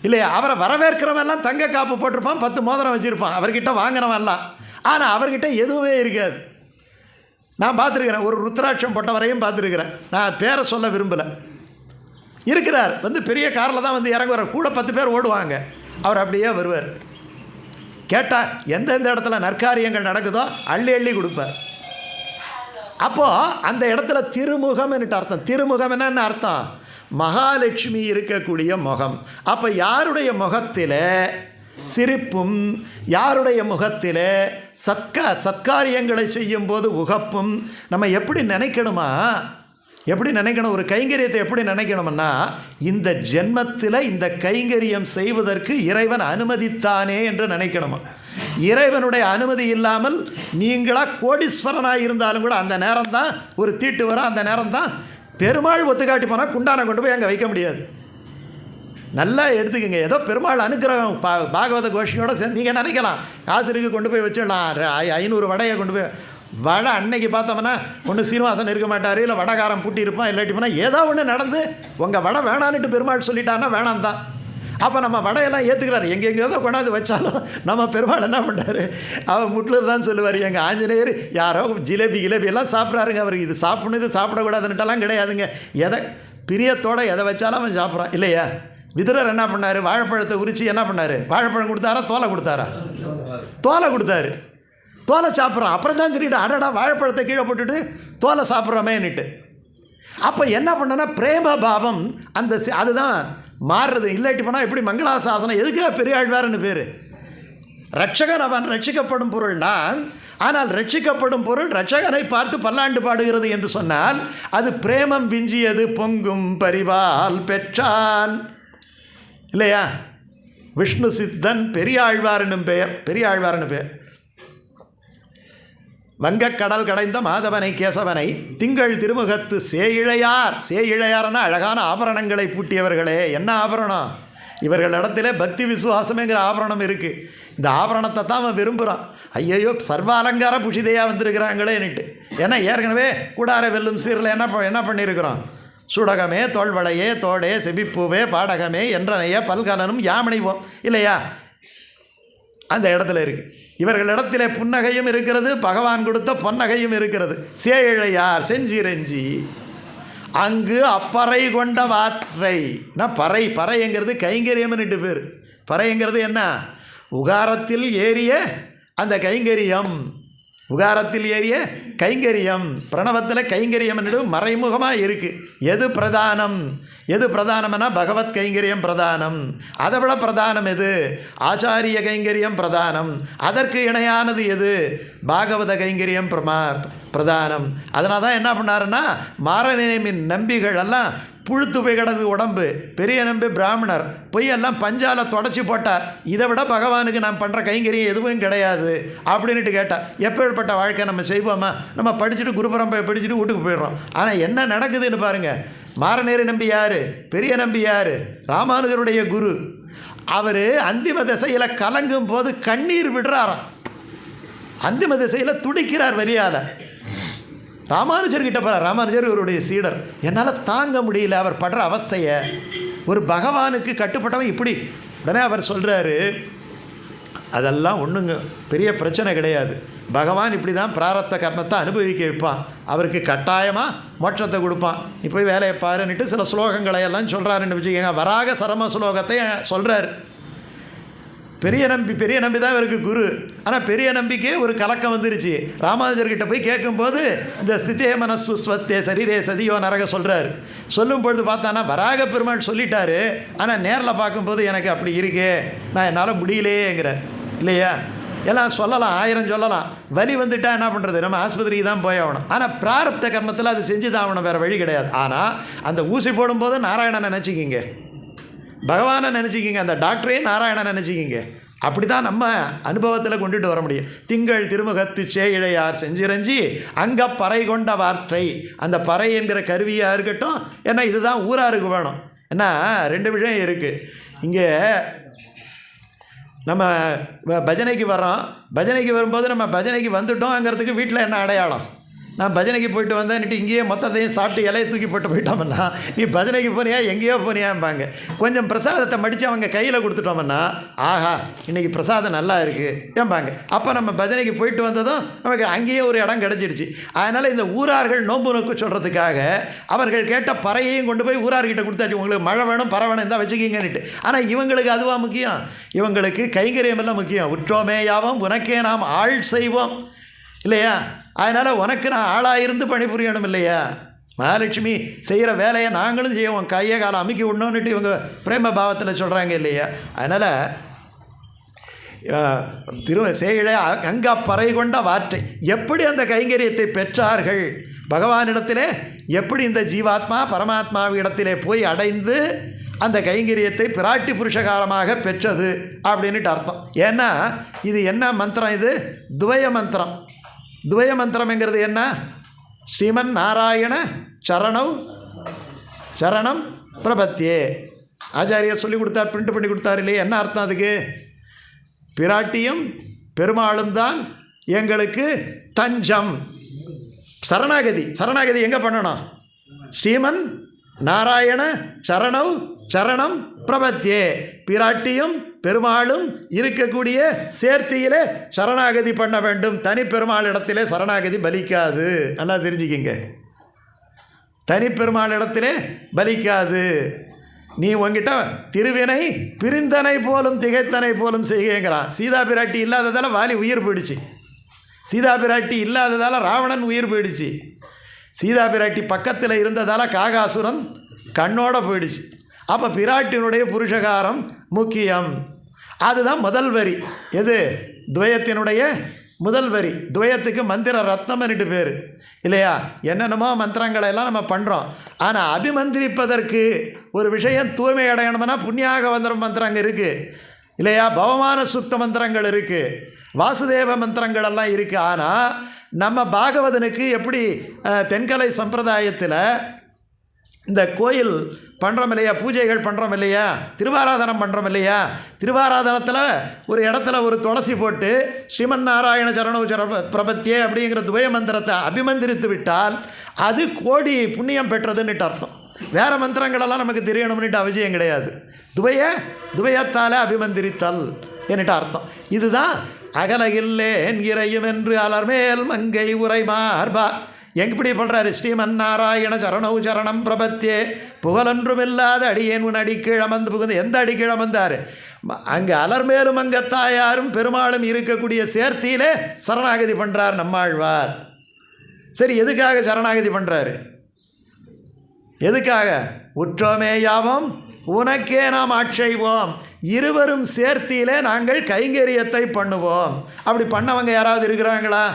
இல்லையா? அவரை வரவேற்கிறவெல்லாம் தங்க காப்பு போட்டிருப்பான், 10 மோதிரம் வச்சுருப்பான், அவர்கிட்ட வாங்கினவெல்லாம். ஆனால் அவர்கிட்ட எதுவுமே இருக்காது. நான் பார்த்துருக்கிறேன், ஒரு ருத்ராட்சம் போட்டவரையும் பார்த்துருக்கிறேன். நான் பேரை சொல்ல விரும்பலை. இருக்கிறார், பெரிய காரில் தான் இறங்குவார், கூட 10 பேர் ஓடுவாங்க, அவர் அப்படியே வருவார். கேட்டால் எந்தெந்த இடத்துல நற்காரியங்கள் நடக்குதோ அள்ளி அள்ளி கொடுப்பார். அப்போது அந்த இடத்துல திருமுகம்னுட்டு அர்த்தம். திருமுகம் என்னன்னு அர்த்தம்? மகாலட்சுமி இருக்கக்கூடிய முகம். அப்போ யாருடைய முகத்தில் சிரிப்பும், யாருடைய முகத்தில் சத்காரியங்களை செய்யும்போது உகப்பும் நம்ம எப்படி நினைக்கணுமா? எப்படி நினைக்கணும்? ஒரு கைங்கரியத்தை எப்படி நினைக்கணும்னா, இந்த ஜென்மத்தில் இந்த கைங்கரியம் செய்வதற்கு இறைவன் அனுமதித்தானே என்று நினைக்கணுமா? இறைவனுடைய அனுமதி இல்லாமல் நீங்களாக கோடீஸ்வரனாக இருந்தாலும் கூட அந்த நேரம் தான் ஒரு தீட்டு வரும். அந்த நேரம் தான் பெருமாள் ஒத்துக்காட்டி போனால் குண்டானை கொண்டு போய் அங்கே வைக்க முடியாது. நல்லா எடுத்துக்கோங்க. ஏதோ பெருமாள் அனுக்கிரகம் பாகவத கோஷியோட சேர்ந்து நீங்கள் நினைக்கலாம், காசு இருக்கு கொண்டு போய் வச்சிடலாம், 500 வடையை கொண்டு போய். வடை அன்னைக்கு பார்த்தோம்னா ஒன்று சீனிவாசன் இருக்க மாட்டார், இல்லை வடகாரம் பூட்டி இருப்பான், இல்லாட்டி போனால் ஏதோ ஒன்று நடந்து உங்கள் வடை வேணான்னுட்டு பெருமாள் சொல்லிட்டான்னா வேணாம் தான். அப்போ நம்ம வடையெல்லாம் ஏற்றுக்கிறாரு. எங்கெங்கேயோ கொண்டாந்து வச்சாலும் நம்ம பெருமாள் என்ன பண்ணுறாரு, அவர் முட்லர் தான் சொல்லுவார், எங்கள் ஆஞ்சநேயர் யாரோ ஜிலேபி எல்லாம் சாப்பிட்றாருங்க, அவருக்கு இது சாப்பிடணும் இது சாப்பிடக்கூடாதுன்னுட்டெல்லாம் கிடையாதுங்க. எதை பிரியத்தோடு எதை வச்சாலும் அவன் சாப்பிட்றான் இல்லையா? விதுரர் என்ன பண்ணார்? வாழைப்பழத்தை உரித்து என்ன பண்ணார்? வாழைப்பழம் கொடுத்தாரா தோலை கொடுத்தாரா? தோலை கொடுத்தாரு. தோலை சாப்பிட்றான். அப்புறம் தான் தெரியுது, அடடா வாழைப்பழத்தை கீழே போட்டுட்டு தோலை சாப்பிட்றோமேன்னுட்டு. அப்போ என்ன பண்ணனா பிரேம பாவம் அந்த அதுதான் மாறுறது. இல்லாட்டி போனால் எப்படி மங்களாசாசனம் எதுக்காக பெரியாழ்வார்னு பேர்? ரட்சகன் அவன், ரட்சிக்கப்படும் பொருள் நான். ஆனால் ரட்சிக்கப்படும் பொருள் ரட்சகனை பார்த்து பல்லாண்டு பாடுகிறது என்று சொன்னால் அது பிரேமம் விஞ்சியது பொங்கும் பரிவால் பெற்றான் இல்லையா? விஷ்ணு சித்தன் பெரியாழ்வார்னும் பெயர். பெரியாழ்வார்னு பேர். வங்கக்கடல் கடைந்த மாதவனை கேசவனை திங்கள் திருமுகத்து சேயிழையார். சேயிழையார்னா அழகான ஆபரணங்களை பூட்டியவர்களே. என்ன ஆபரணம்? இவர்களிடத்திலே பக்தி விசுவாசமேங்கிற ஆபரணம் இருக்குது. இந்த ஆபரணத்தை தான் அவன் விரும்புகிறான். ஐயையோ சர்வ அலங்கார புஷிதையாக வந்திருக்கிறாங்களேன்னுட்டு. ஏன்னா ஏற்கனவே கூடார வெல்லும் சீரில் என்ன பண்ணியிருக்கிறோம்? சுடகமே தோள்வளையே தோடே செபிப்பூவே பாடகமே என்றனைய பல்கலனும் யாமணிவோம் இல்லையா? அந்த இடத்துல இருக்குது. இவர்களிடத்திலே புன்னகையும் இருக்கிறது, பகவான் கொடுத்த பொன்னகையும் இருக்கிறது. சேழையார் செஞ்சிரஞ்சி அங்கு அப்பறை கொண்ட வாற்றை. பறை பறைங்கிறது கைங்கரியம்னுட்டு பேர். பறைங்கிறது என்ன? உகாரத்தில் ஏறிய அந்த கைங்கரியம். உகாரத்தில் ஏறிய கைங்கரியம். பிரணவத்தில் கைங்கரியம் மறைமுகமாக இருக்குது. எது பிரதானம்? எது பிரதானம்னா பகவத் கைங்கரியம் பிரதானம். அதை விட பிரதானம் எது? ஆச்சாரிய கைங்கரியம் பிரதானம். அதற்கு இணையானது எது? பாகவத கைங்கரியம் பிரதானம். அதனால தான் என்ன பண்ணாருன்னா, மாரநேமின் நம்பிகள் எல்லாம் புழுத்து போய் கிடந்து உடம்பு. பெரிய நம்பி பிராமணர் பொய்யெல்லாம் பஞ்சால தொடச்சி போட்டார். இதை விட பகவானுக்கு நாம் பண்ணுற கைங்கரியம் எதுவும் கிடையாது அப்படின்ட்டு கேட்டார். எப்பேற்பட்ட வாழ்க்கை நம்ம செய்வோமா? நம்ம படிச்சுட்டு குருபரம்பை படிச்சுட்டு வீட்டுக்கு போயிடுறோம். ஆனால் என்ன நடக்குதுன்னு பாருங்கள். மாரநேரி நம்பி யார்? பெரிய நம்பி யார்? ராமானுஜருடைய குரு. அவர் அந்திம திசையில் கலங்கும் போது கண்ணீர் விடுறாராம். அந்திம திசையில் துடிக்கிறார் வலியால். ராமானுஜர்கிட்ட போகிறார். ராமானுஜர் இவருடைய சீடர். என்னால் தாங்க முடியல அவர் படுற அவஸ்தையை. ஒரு பகவானுக்கு கட்டுப்பட்டவன் இப்படி. உடனே அவர் சொல்கிறாரு, அதெல்லாம் ஒன்றுங்க பெரிய பிரச்சனை கிடையாது. பகவான் இப்படி தான் பிராரத்த கர்மத்தை அனுபவிக்க வைப்பான். அவருக்கு கட்டாயமாக மோட்சத்தை கொடுப்பான். நீ போய் வேலையை பாருன்னுட்டு சில ஸ்லோகங்களை எல்லாம் சொல்கிறாருன்னு வச்சுக்கோங்க. வராக சரம ஸ்லோகத்தை சொல்கிறார். பெரிய நம்பி தான் இவருக்கு குரு. ஆனால் பெரிய நம்பிக்கை ஒரு கலக்கம் வந்துருச்சு. ராமானுஜர்கிட்ட போய் கேட்கும்போது இந்த ஸ்திதே மனசு ஸ்வத்தே சரீரே சதியோ நரக சொல்கிறார். சொல்லும் பொழுது பார்த்தானா வராக பெருமாள் சொல்லிட்டாரு. ஆனால் நேரில் பார்க்கும்போது எனக்கு அப்படி இருக்கே, நான் என்னால் முடியலையேங்கிறார் இல்லையா? எல்லாம் சொல்லலாம், 1000 சொல்லலாம். வலி வந்துட்டால் என்ன பண்ணுறது? நம்ம ஆஸ்பத்திரிக்கு தான் போய் ஆகணும். ஆனால் பிராரப்த கர்மத்தில் அது செஞ்சு தான் ஆகணும், வேறு வழி கிடையாது. ஆனால் அந்த ஊசி போடும்போது நாராயணனை நினச்சிக்கிங்க, பகவானை நினச்சிக்கிங்க, அந்த டாக்டரே நாராயணனை நினச்சிக்கிங்க. அப்படி தான் நம்ம அனுபவத்தில் கொண்டுட்டு வர முடியும். திங்கள் திருமுகத்து சேயிழையார் செஞ்சிரஞ்சி அங்கே பறை கொண்ட வார்த்தை, அந்த பறை என்கிற கருவியாக இருக்கட்டும். ஏன்னா இதுதான் ஊராருக்கு வேணும். ஏன்னா 2 விஷயம் இருக்குது. இங்கே நம்ம பஜனைக்கு வரோம், பஜனைக்கு வரும்போது நம்ம பஜனைக்கு வந்துட்டோங்கிறதுக்கு வீட்டில் என்ன அடையாளம்? நான் பஜனைக்கு போயிட்டு வந்தேன்னுட்டு இங்கேயே மொத்தத்தையும் சாப்பிட்டு இலையை தூக்கி போட்டு போயிட்டோம்னா நீ பஜனைக்கு போனியா எங்கேயோ போனியாம்பாங்க. கொஞ்சம் பிரசாதத்தை மடித்து அவங்க கையில் கொடுத்துட்டோம்னா ஆஹா இன்றைக்கி பிரசாதம் நல்லா இருக்குது ஏம்பாங்க. அப்போ நம்ம பஜனைக்கு போயிட்டு வந்ததும் நமக்கு அங்கேயே ஒரு இடம் கிடச்சிடுச்சு. அதனால் இந்த ஊரார்கள் நோன்பு நோக்கு சொல்கிறதுக்காக அவர்கள் கேட்ட பறையையும் கொண்டு போய் ஊரார்கிட்ட கொடுத்தாச்சு. உங்களுக்கு மழை வேணும் பறை வேணும் இருந்தால் வச்சுக்கிங்கன்னுட்டு. ஆனால் இவங்களுக்கு அதுவாக முக்கியம், இவங்களுக்கு கைங்கரியம் எல்லாம் முக்கியம். உற்றோமே யாவும் உனக்கே நாம் ஆள் செய்வோம் இல்லையா? அதனால் உனக்கு நான் ஆளாக இருந்து பணிபுரியணும் இல்லையா? மகாலட்சுமி செய்கிற வேலையை நாங்களும் செய்வோம், கையை காலம் அமுக்கி விடணுன்னுட்டு இவங்க பிரேம பாவத்தில் சொல்கிறாங்க இல்லையா? அதனால் சேயிழை அங்கா பறை கொண்ட வார்த்தை எப்படி அந்த கைங்கரியத்தை பெற்றார்கள், பகவானிடத்திலே எப்படி இந்த ஜீவாத்மா பரமாத்மாவிடத்திலே போய் அடைந்து அந்த கைங்கரியத்தை பிராட்டி புருஷகாரமாக பெற்றது அப்படின்ட்டு அர்த்தம். ஏன்னா இது என்ன மந்திரம்? இது துவய மந்திரம். துவய மந்திரம்ங்கிறது என்ன? ஸ்ரீமன் நாராயண சரணம் பிரபத்தியே. ஆச்சாரியர் சொல்லி கொடுத்தார், பிரிண்ட் பண்ணி கொடுத்தார் இல்லையே. என்ன அர்த்தம் அதுக்கு? பிராட்டியும் பெருமாளும் தான் எங்களுக்கு தஞ்சம். சரணாகதி எங்கே பண்ணணும்? ஸ்ரீமன் நாராயண சரணம் பிரபத்தியே. பிராட்டியும் பெருமாளும் இருக்கக்கூடிய சேர்த்தியிலே சரணாகதி பண்ண வேண்டும். தனி பெருமாள் இடத்திலே சரணாகதி பலிக்காது. நல்லா தெரிஞ்சுக்கிங்க, தனி பெருமாள் இடத்திலே பலிக்காது. நீ உங்ககிட்ட திருவினை பிரிந்தனை போலும் திகைத்தனை போலும் செய்கிறான். சீதா பிராட்டி இல்லாததால் வாலி உயிர் போயிடுச்சு, சீதா பிராட்டி இல்லாததால் ராவணன் உயிர் போயிடுச்சு, சீதா பிராட்டி பக்கத்தில் இருந்ததால் காகாசுரன் கண்ணோட போயிடுச்சு. அப்போ பிராட்டினுடைய புருஷகாரம் முக்கியம். அதுதான் முதல் வரி. எது? துவயத்தினுடைய முதல் வரி. துவயத்துக்கு மந்திர ரத்னம்னுட்டு பேர் இல்லையா? என்னென்னமோ மந்திரங்களை எல்லாம் நம்ம பண்ணுறோம். ஆனால் அபிமந்திரிப்பதற்கு ஒரு விஷயம் தூய்மை அடையணும்னா புண்ணியாக மந்திரம் அங்கே இருக்குது இல்லையா? பவமான சுத்த மந்திரங்கள் இருக்குது, வாசுதேவ மந்திரங்கள் எல்லாம் இருக்குது. ஆனால் நம்ம பாகவதனுக்கு எப்படி தென்கலை சம்பிரதாயத்தில் இந்த கோயில் பண்ணுறோம் இல்லையா, பூஜைகள் பண்ணுறோம் இல்லையா, திருவாராதனம் பண்ணுறோம் இல்லையா, திருவாராதனத்தில் ஒரு இடத்துல ஒரு துளசி போட்டு ஸ்ரீமன் நாராயண பிரபத்தியே அப்படிங்கிற துவய மந்திரத்தை அபிமந்திரித்து விட்டால் அது கோடி புண்ணியம் பெற்றதுன்னுட்டு அர்த்தம். வேறு மந்திரங்களெல்லாம் நமக்கு தெரியணும்னுட்டு அவசியம் கிடையாது. துவயத்தால் அபிமந்திரித்தல் என்னட்டு அர்த்தம். இதுதான் அகலகில்லேன் இறையும் என்று அலர்மேல் மங்கை உரை மார்பா. எப்படி பண்ணுறாரு? ஸ்ரீமன் நாராயண சரணம் பிரபத்தியே. புகழொன்றுமில்லாத அடியேன் உன் அடிக்கீழ் அமர்ந்து புகுந்து. எந்த அடிக்கீழ் அமர்ந்தார்? அங்கே அலர்மேலும் அங்கத்தாயாரும் பெருமாளும் இருக்கக்கூடிய சேர்த்தியிலே சரணாகதி பண்ணுறார் நம்மாழ்வார். சரி, எதுக்காக சரணாகதி பண்ணுறாரு? எதுக்காக? உற்றோமே யாவும் உனக்கே நாம் ஆட்சைவோம், இருவரும் சேர்த்தியிலே நாங்கள் கைங்கரியத்தை பண்ணுவோம். அப்படி பண்ணவங்க யாராவது இருக்கிறாங்களா?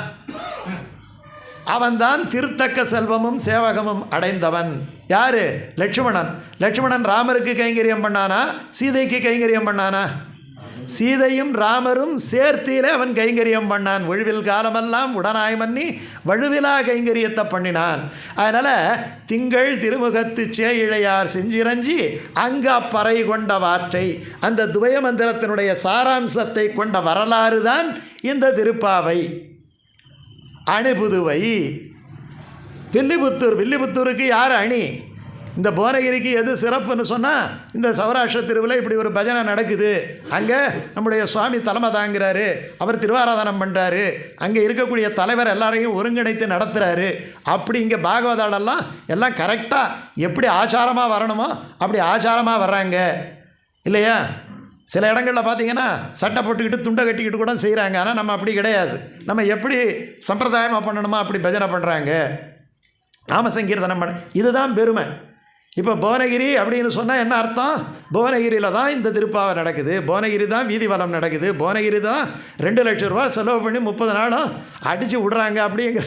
அவன்தான் திருத்தக்க செல்வமும் சேவகமும் அடைந்தவன். யார்? லட்சுமணன் ராமருக்கு கைங்கரியம் பண்ணானா, சீதைக்கு கைங்கரியம் பண்ணானா? சீதையும் ராமரும் சேர்த்தியிலே அவன் கைங்கரியம் பண்ணான். வழுவில் காலமெல்லாம் உடனாய் மன்னி வழுவிலா கைங்கரியத்தை பண்ணினான். அதனால் திங்கள் திருமுகத்து சேயிழையார் செஞ்சிரஞ்சி அங்கா பறை கொண்ட வார்த்தை, அந்த துவய மந்திரத்தினுடைய சாராம்சத்தை கொண்ட வரலாறு தான் இந்த திருப்பாவை. அணிபுதுவை வில்லிபுத்தூருக்கு யார் அணி? இந்த புவனகிரிக்கு எது சிறப்புன்னு சொன்னால், இந்த சௌராஷ்டிர திருவில் இப்படி ஒரு பஜனை நடக்குது, அங்கே நம்முடைய சுவாமி தலைமை தாங்கிறாரு, அவர் திருவாராதனம் பண்ணுறாரு, அங்கே இருக்கக்கூடிய தலைவர் எல்லாரையும் ஒருங்கிணைத்து நடத்துகிறாரு. அப்படி இங்கே பாகவதாலெல்லாம் எல்லாம் கரெக்டாக எப்படி ஆச்சாரமாக வரணுமோ அப்படி ஆச்சாரமாக வர்றாங்க இல்லையா? சில இடங்களில் பார்த்திங்கன்னா சட்டை போட்டுக்கிட்டு துண்டை கட்டிக்கிட்டு கூட செய்கிறாங்க. ஆனால் நம்ம அப்படி கிடையாது. நம்ம எப்படி சம்பிரதாயமாக பண்ணணுமா அப்படி பஜனை பண்ணுறாங்க, நாம சங்கீர்த்தனம் பண்ண. இதுதான் பெருமை. இப்போ புவனகிரி அப்படின்னு சொன்னால் என்ன அர்த்தம்? புவனகிரியில் தான் இந்த திருப்பாவை நடக்குது, புவனகிரி தான் வீதி வலம் நடக்குது, புவனகிரி தான் 2 லட்சம் ரூபா செலவு பண்ணி 30 நாளும் அடித்து விடுறாங்க. அப்படிங்கிற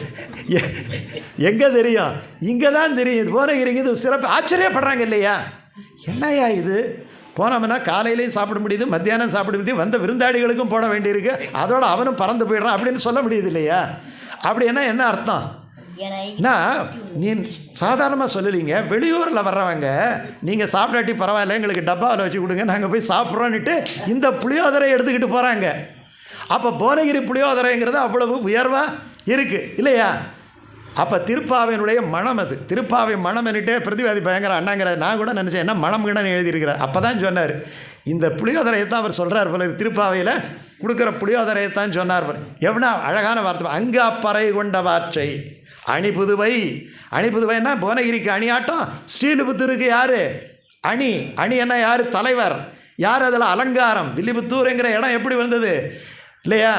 எங்கே தெரியும்? இங்கே தான் தெரியும். புவனகிரிக்கு இது சிறப்பு. ஆச்சரியப்படுறாங்க இல்லையா? என்னையா இது போனோம்னா காலையிலையும் சாப்பிட முடியுது, மத்தியானம் சாப்பிட முடியுது, வந்த விருந்தாளிகளுக்கும் போட வேண்டியிருக்கு, அதோட அவனும் பறந்து போயிடுறான் அப்படின்னு சொல்ல முடியுது இல்லையா? அப்படின்னா என்ன அர்த்தம்? நான் நீ சாதாரணமாக சொல்லலிங்க, வெளியூரில் வர்றவங்க நீங்கள் சாப்பிடாட்டி பரவாயில்ல எங்களுக்கு டப்பாவில் வச்சு கொடுங்க நாங்கள் போய் சாப்பிட்றோன்னுட்டு இந்த புளியோதரை எடுத்துக்கிட்டு போகிறாங்க. அப்போ புவனகிரி புளியோதரைங்கிறது அவ்வளவு உயர்வாக இருக்குது இல்லையா? அப்போ திருப்பாவையினுடைய மனம் அது. திருப்பாவை மனம் என்னட்டே பிரதிவாதி பயங்கர அண்ணாங்கிறார். நான் கூட நினச்சேன் என்ன மனம் கிடன்னு எழுதியிருக்கிறார். அப்போ தான் சொன்னார் இந்த புளியோதரையை தான் அவர் சொல்கிறார் போல, திருப்பாவையில் கொடுக்குற புளியோதரையை தான் சொன்னார் போல. எவ்வளோ அழகான வார்த்தை. அங்கே அப்பறை கொண்ட வாற்றை அணி புதுவை. அணி புதுவைன்னா புவனகிரிக்கு அணியாட்டம், ஸ்ரீலிபுத்தூருக்கு யார் அணி? அணி என்ன யார்? தலைவர். யார் அதில் அலங்காரம்? வில்லிபுத்தூருங்கிற இடம் எப்படி வந்தது இல்லையா?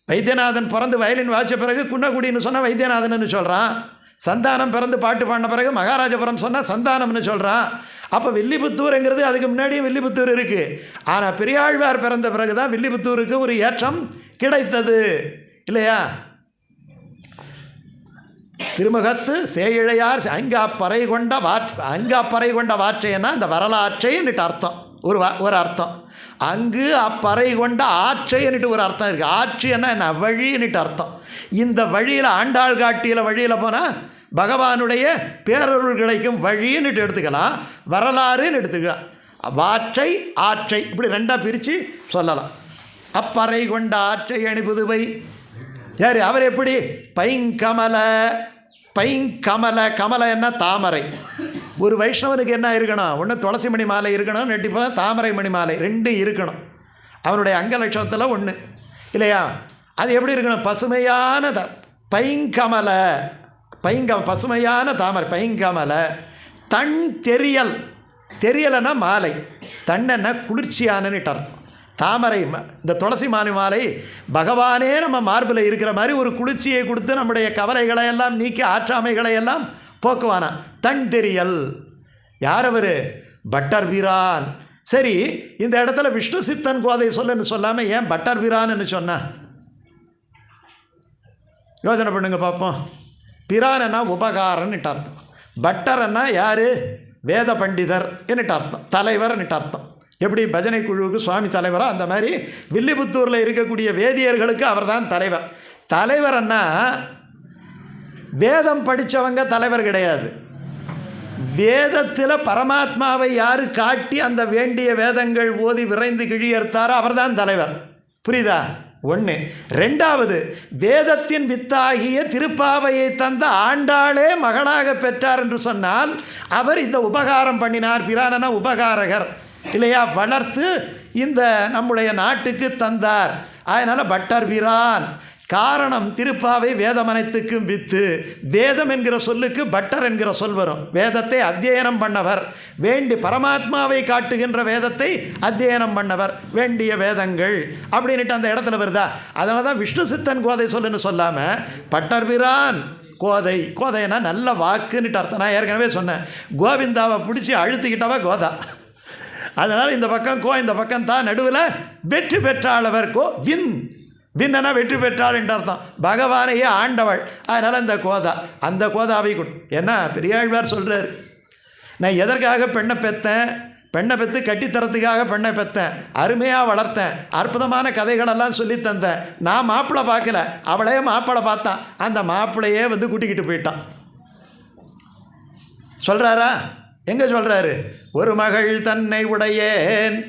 வைத்தியநாதன் பிறந்து வயலின் வாய்ச்ச பிறகு குன்னக்குடின்னு சொன்னால் வைத்தியநாதன் சொல்கிறான். சந்தானம் பிறந்து பாட்டு பாடின பிறகு மகாராஜபுரம் சொன்னால் சந்தானம்னு சொல்கிறான். அப்போ வில்லிபுத்தூருங்கிறது அதுக்கு முன்னாடியே வில்லிபுத்தூர் இருக்குது. ஆனால் பெரியாழ்வார் பிறந்த பிறகு தான் வில்லிபுத்தூருக்கு ஒரு ஏற்றம் கிடைத்தது இல்லையா? திருமுகத்து சேயிழையார் அங்கப்பறை கொண்ட வாற்றைன்னா இந்த வரலாற்றைன்னுட்டு அர்த்தம். ஒரு அர்த்தம். அங்கு அப்பறை கொண்ட ஆற்றைன்னுட்டு ஒரு அர்த்தம் இருக்குது. ஆட்சின்னா என்ன? வழின்னுட்டு அர்த்தம். இந்த வழியில் ஆண்டாள் காட்டியில் வழியில் போனால் பகவானுடைய பேரருள் கிடைக்கும் வழின்னுட்டு எடுத்துக்கலாம், வரலாறுன்னு எடுத்துக்கலாம். வாற்றை ஆற்றை இப்படி ரெண்டாக பிரித்து சொல்லலாம். அப்பறை கொண்ட ஆற்றை அணி புதுவை யார்? அவர் எப்படி? கமல என்ன? தாமரை. ஒரு வைஷ்ணவனுக்கு என்ன இருக்கணும்? ஒன்று துளசி மணி மாலை இருக்கணும், நெட்டிப்போனால் தாமரை மணி மாலை ரெண்டும் இருக்கணும். அவனுடைய அங்க லட்சணத்தில் ஒன்று இல்லையா? அது எப்படி இருக்கணும்? பசுமையான பசுமையான தாமரை பைங்கமல. தன் தெரியலைன்னா மாலை, தன்னென்ன குளிர்ச்சியானன்னு அர்த்தம். தாமரை இந்த துளசி மாலை பகவானே நம்ம மார்பில் இருக்கிற மாதிரி ஒரு குளிர்ச்சியை கொடுத்து நம்முடைய கவலைகளை எல்லாம் நீக்கி ஆற்றாமைகளை எல்லாம் போக்குவானா. தன் தெரியல். யார் அவர்? பட்டர் பிரான். சரி, இந்த இடத்துல விஷ்ணு சித்தன் கோதை சொல்லுன்னு சொல்லாமல் ஏன் பட்டர் பிரான்னு சொன்ன? யோசனை பண்ணுங்க பார்ப்போம். பிரான்னா உபகாரன்னுட்டு அர்த்தம். பட்டர்ன்னா யார்? வேத பண்டிதர் என்னட்டு அர்த்தம், தலைவர்னுட்டு அர்த்தம். எப்படி பஜனை குழுவுக்கு சுவாமி தலைவராக அந்த மாதிரி வில்லிபுத்தூரில் இருக்கக்கூடிய வேதியர்களுக்கு அவர் தான் தலைவர். தலைவர்னா வேதம் படித்தவங்க தலைவர் கிடையாது. வேதத்தில் பரமாத்மாவை யார் காட்டி அந்த வேண்டிய வேதங்கள் ஓதி விரைந்து கிழியர்த்தாரோ அவர் தான் தலைவர். புரியுதா? ஒன்று. ரெண்டாவது, வேதத்தின் வித்தாகிய திருப்பாவையை தந்த ஆண்டாளே மகளாக பெற்றார் என்று சொன்னால் அவர் இந்த உபகாரம் பண்ணினார். பிரானனா உபகாரகர் இல்லையா? வளர்த்து இந்த நம்முடைய நாட்டுக்கு தந்தார். அதனால் பட்டர் பிரான். காரணம், திருப்பாவை வேதமனைத்துக்கும் வித்து. வேதம் என்கிற சொல்லுக்கு பட்டர் என்கிற சொல் வரும். வேதத்தை அத்தியனம் பண்ணவர், வேண்டி பரமாத்மாவை காட்டுகின்ற வேதத்தை அத்தியனம் பண்ணவர், வேண்டிய வேதங்கள் அப்படின்ட்டு அந்த இடத்துல வருதா? அதனால தான் விஷ்ணு சித்தன் கோதை சொல்லுன்னு சொல்லாமல் பட்டர் பிரான் கோதைன்னா நல்ல வாக்குன்னுட்டு அர்த்தம். நான் ஏற்கனவே சொன்னேன், கோவிந்தாவை பிடிச்சி அழுத்திக்கிட்டவா கோதா. அதனால் இந்த பக்கம் இந்த பக்கம் தான், நடுவில் வெற்றி பெற்றாளவர் வின்னா வெற்றி பெற்றாள் என்று அர்த்தம். பகவானையே ஆண்டவள். அதனால் இந்த அந்த கோதாவை என்ன பெரியாழ்வார் சொல்கிறார், நான் எதற்காக பெண்ணை பெற்று கட்டித்தரத்துக்காக பெண்ணை பெற்றேன், அருமையாக வளர்த்தேன், அற்புதமான கதைகளெல்லாம் சொல்லித்தந்தேன். நான் மாப்பிள்ளை பார்க்கல, அவளே மாப்பிள்ளை பார்த்தான், அந்த மாப்பிள்ளையே கூட்டிக்கிட்டு போயிட்டான். சொல்கிறாரா? எங்கே சொல்கிறாரு? ஒரு மகள் தன்னை உடையேன்,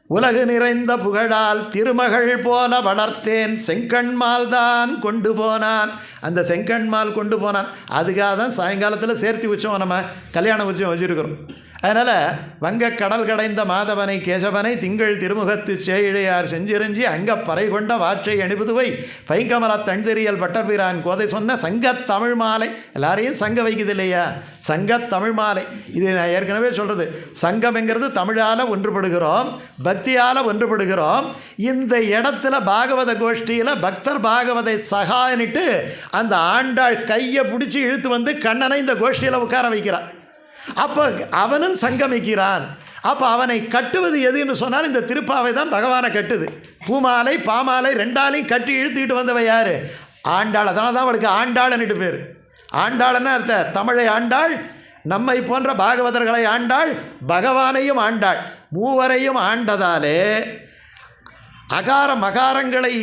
உலகு நிறைந்த புகழால் திருமகள் போல வளர்த்தேன், செங்கண்மால் தான் கொண்டு போனான். அந்த செங்கண்மால் கொண்டு போனான். அதுக்காக தான் சாயங்காலத்தில் சேர்த்தி உற்சவம் நம்ம கல்யாண உற்சவம் வச்சுருக்கிறோம். அதனால் வங்கக் கடல் கடைந்த மாதவனை கேசவனை திங்கள் திருமுகத்து சேயிழையார் செஞ்சிரஞ்சி அங்கப்பறை கொண்ட வாற்றை அணிபுதுவை பைங்கமல தண்டெறியல் பட்டர்பிரான் கோதை சொன்ன சங்கத் தமிழ் மாலை. எல்லாரையும் சங்க வைக்குது இல்லையா? சங்கத் தமிழ் மாலை. இது நான் ஏற்கனவே சொல்கிறது, சங்கம்ங்கிறது தமிழால் ஒன்றுபடுகிறோம், பக்தியால் ஒன்றுபடுகிறோம். இந்த இடத்துல பாகவத கோஷ்டியில் பக்தர் பாகவதை சகான்னுட்டு அந்த ஆண்டாள் கையை பிடிச்சி இழுத்து கண்ணனை இந்த கோஷ்டியில் உட்கார வைக்கிறான். அப்போ அவனும் சங்கமிக்கிறான். அப்போ அவனை கட்டுவது எதுன்னு சொன்னால் இந்த திருப்பாவை தான் பகவானை கட்டுது. பூமாலை பாமாலை ரெண்டாலையும் கட்டி இழுத்துக்கிட்டு வந்தவ யார்? ஆண்டாள். அதனால தான் அவளுக்கு ஆண்டாள்னுட்டு பேர். ஆண்டாள்னு அர்த்தம் தமிழை ஆண்டாள், நம்மை போன்ற பாகவதர்களை ஆண்டாள், பகவானையும் ஆண்டாள். மூவரையும் ஆண்டதாலே அகார மகாரங்களை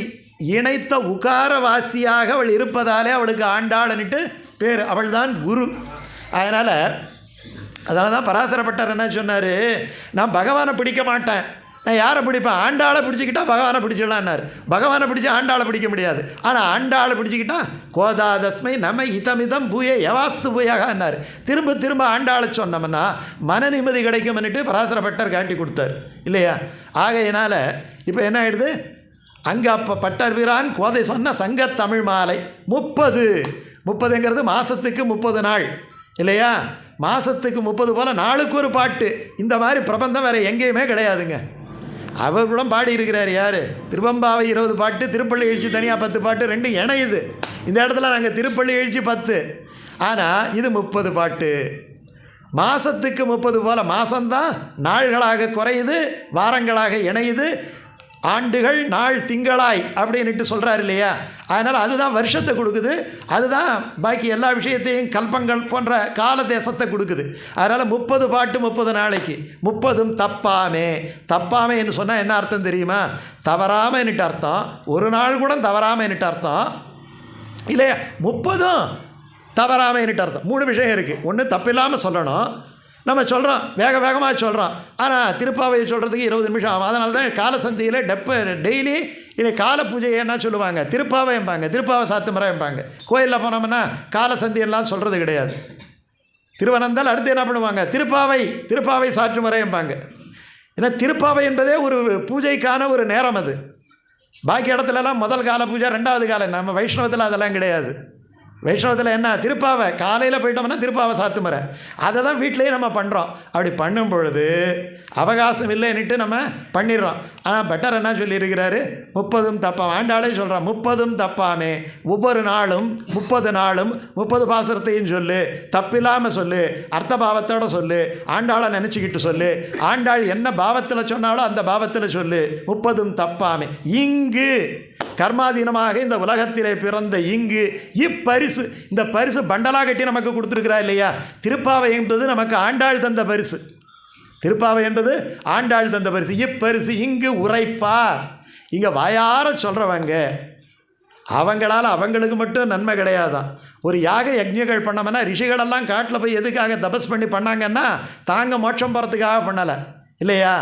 இணைத்த உகாரவாசியாக அவள் இருப்பதாலே அவளுக்கு ஆண்டாள்னுட்டு பேர். அவள் தான் குரு. அதனால் தான் பராசரப்பட்டர் என்ன சொன்னார், நான் பகவானை பிடிக்க மாட்டேன், நான் யாரை பிடிப்பேன், ஆண்டாளை பிடிச்சிக்கிட்டா பகவானை பிடிச்சிடலான்னாரு. பகவானை பிடிச்சி ஆண்டாளை பிடிக்க முடியாது, ஆனால் ஆண்டாளை பிடிச்சிக்கிட்டா கோதாதஸ்மை நம்ம இதமிதம் பூய யவாஸ்து பூயகான்னார். திரும்ப திரும்ப ஆண்டாளை சொன்னோம்னா மன நிம்மதி கிடைக்கும்னுட்டு பராசரப்பட்டர் காட்டி கொடுத்தார் இல்லையா. ஆகையினால் இப்போ என்ன ஆகிடுது, அங்கே அப்போ பட்டர் வீரான் கோதை சொன்ன சங்கத்தமிழ் மாலை 30ங்கிறது மாதத்துக்கு 30 நாள் இல்லையா. மாதத்துக்கு 30 போல் நாளுக்கு ஒரு பாட்டு. இந்த மாதிரி பிரபந்தம் வேறு எங்கேயுமே கிடையாதுங்க. அவர் கூட பாடியிருக்கிறார் யார், திருவம்பாவை 20 பாட்டு, திருப்பள்ளி எழுச்சி தனியாக 10 பாட்டு, ரெண்டும் இணையுது. இந்த இடத்துல நாங்கள் திருப்பள்ளி எழுச்சி 10, ஆனால் இது 30 பாட்டு. மாதத்துக்கு 30 போல் மாதம்தான் நாள்களாக குறையுது, வாரங்களாக இணையுது, ஆண்டுகள் நாள் திங்களாய் அப்படின்ட்டு சொல்கிறார் இல்லையா. அதனால் அதுதான் வருஷத்தை கொடுக்குது, அதுதான் பாக்கி எல்லா விஷயத்தையும் கல்பங்கள் போன்ற கால தேசத்தை கொடுக்குது. அதனால் 30 பாட்டு 30 நாளைக்கு, 30ம் தப்பாமேன்னு சொன்னால் என்ன அர்த்தம் தெரியுமா, தவறாமன்னுட்டு அர்த்தம். ஒரு நாள் கூட தவறாமன்னுட்டு அர்த்தம் இல்லையா. 30ம் தவறாமன்னுட்டு அர்த்தம். 3 விஷயம் இருக்குது. ஒன்று தப்பில்லாமல் சொல்லணும், நம்ம சொல்கிறோம் வேகமாக சொல்கிறோம், ஆனால் திருப்பாவையை சொல்கிறதுக்கு 20 நிமிஷம் ஆகும். அதனால தான் காலசந்தியில் டெய்லி இன்னைக்கு கால பூஜையை என்ன சொல்லுவாங்க, திருப்பாவை எம்பாங்க, திருப்பாவை சாத்து முறை எம்பாங்க. கோயிலில் போனோம்னா காலசந்தியெல்லாம் சொல்கிறது கிடையாது. திருவனந்தால் அடுத்து என்ன பண்ணுவாங்க, திருப்பாவை சாற்று முறை எம்பாங்க. ஏன்னா திருப்பாவை என்பதே ஒரு பூஜைக்கான ஒரு நேரம். அது பாக்கி இடத்துலலாம் முதல் கால பூஜை, 2வது காலம். நம்ம வைஷ்ணவத்தில் அதெல்லாம் கிடையாது. வைஷ்ணவத்தில் என்ன, திருப்பாவை காலையில் போயிட்டோம்னா திருப்பாவை சாத்து முறை, அதை தான் வீட்டிலேயே நம்ம பண்ணுறோம். அப்படி பண்ணும் பொழுது அவகாசம் இல்லைன்னுட்டு நம்ம பண்ணிடுறோம். ஆனால் பெட்டர் என்ன சொல்லியிருக்கிறாரு, 30ம் தப்பாமே. ஆண்டாளே சொல்கிறான் 30ம் தப்பாமே, ஒவ்வொரு நாளும் 30 நாளும் 30 பாசுரத்தையும் சொல்லு, தப்பில்லாமல் சொல்லு, அர்த்த பாவத்தோடு சொல்லு, ஆண்டாளை நினச்சிக்கிட்டு சொல்லு, ஆண்டாள் என்ன பாவத்தில் சொன்னாலும் அந்த பாவத்தில் சொல்லு, 30ம் தப்பாமே. இங்கு கர்மாதீனமாக இந்த உலகத்திலே பிறந்த இங்கு இப்பரிசு, இந்த பரிசு பண்டலா கட்டி நமக்கு கொடுத்துருக்கிறா இல்லையா. திருப்பாவை என்பது நமக்கு ஆண்டாள் தந்த பரிசு. திருப்பாவை என்பது ஆண்டாள் தந்த பரிசு. இப்பரிசு இங்கு உரைப்பார். இங்கே வாயார சொல்கிறவங்க அவங்களால் அவங்களுக்கு மட்டும் நன்மை கிடையாதான். ஒரு யாக யஜ்ஞங்கள் பண்ணோம்னா ரிஷிகளெல்லாம் காட்டில் போய் எதுக்காக தபஸ் பண்ணி பண்ணாங்கன்னா தாங்க மோட்சம் போகிறதுக்காக பண்ணலை இல்லையா.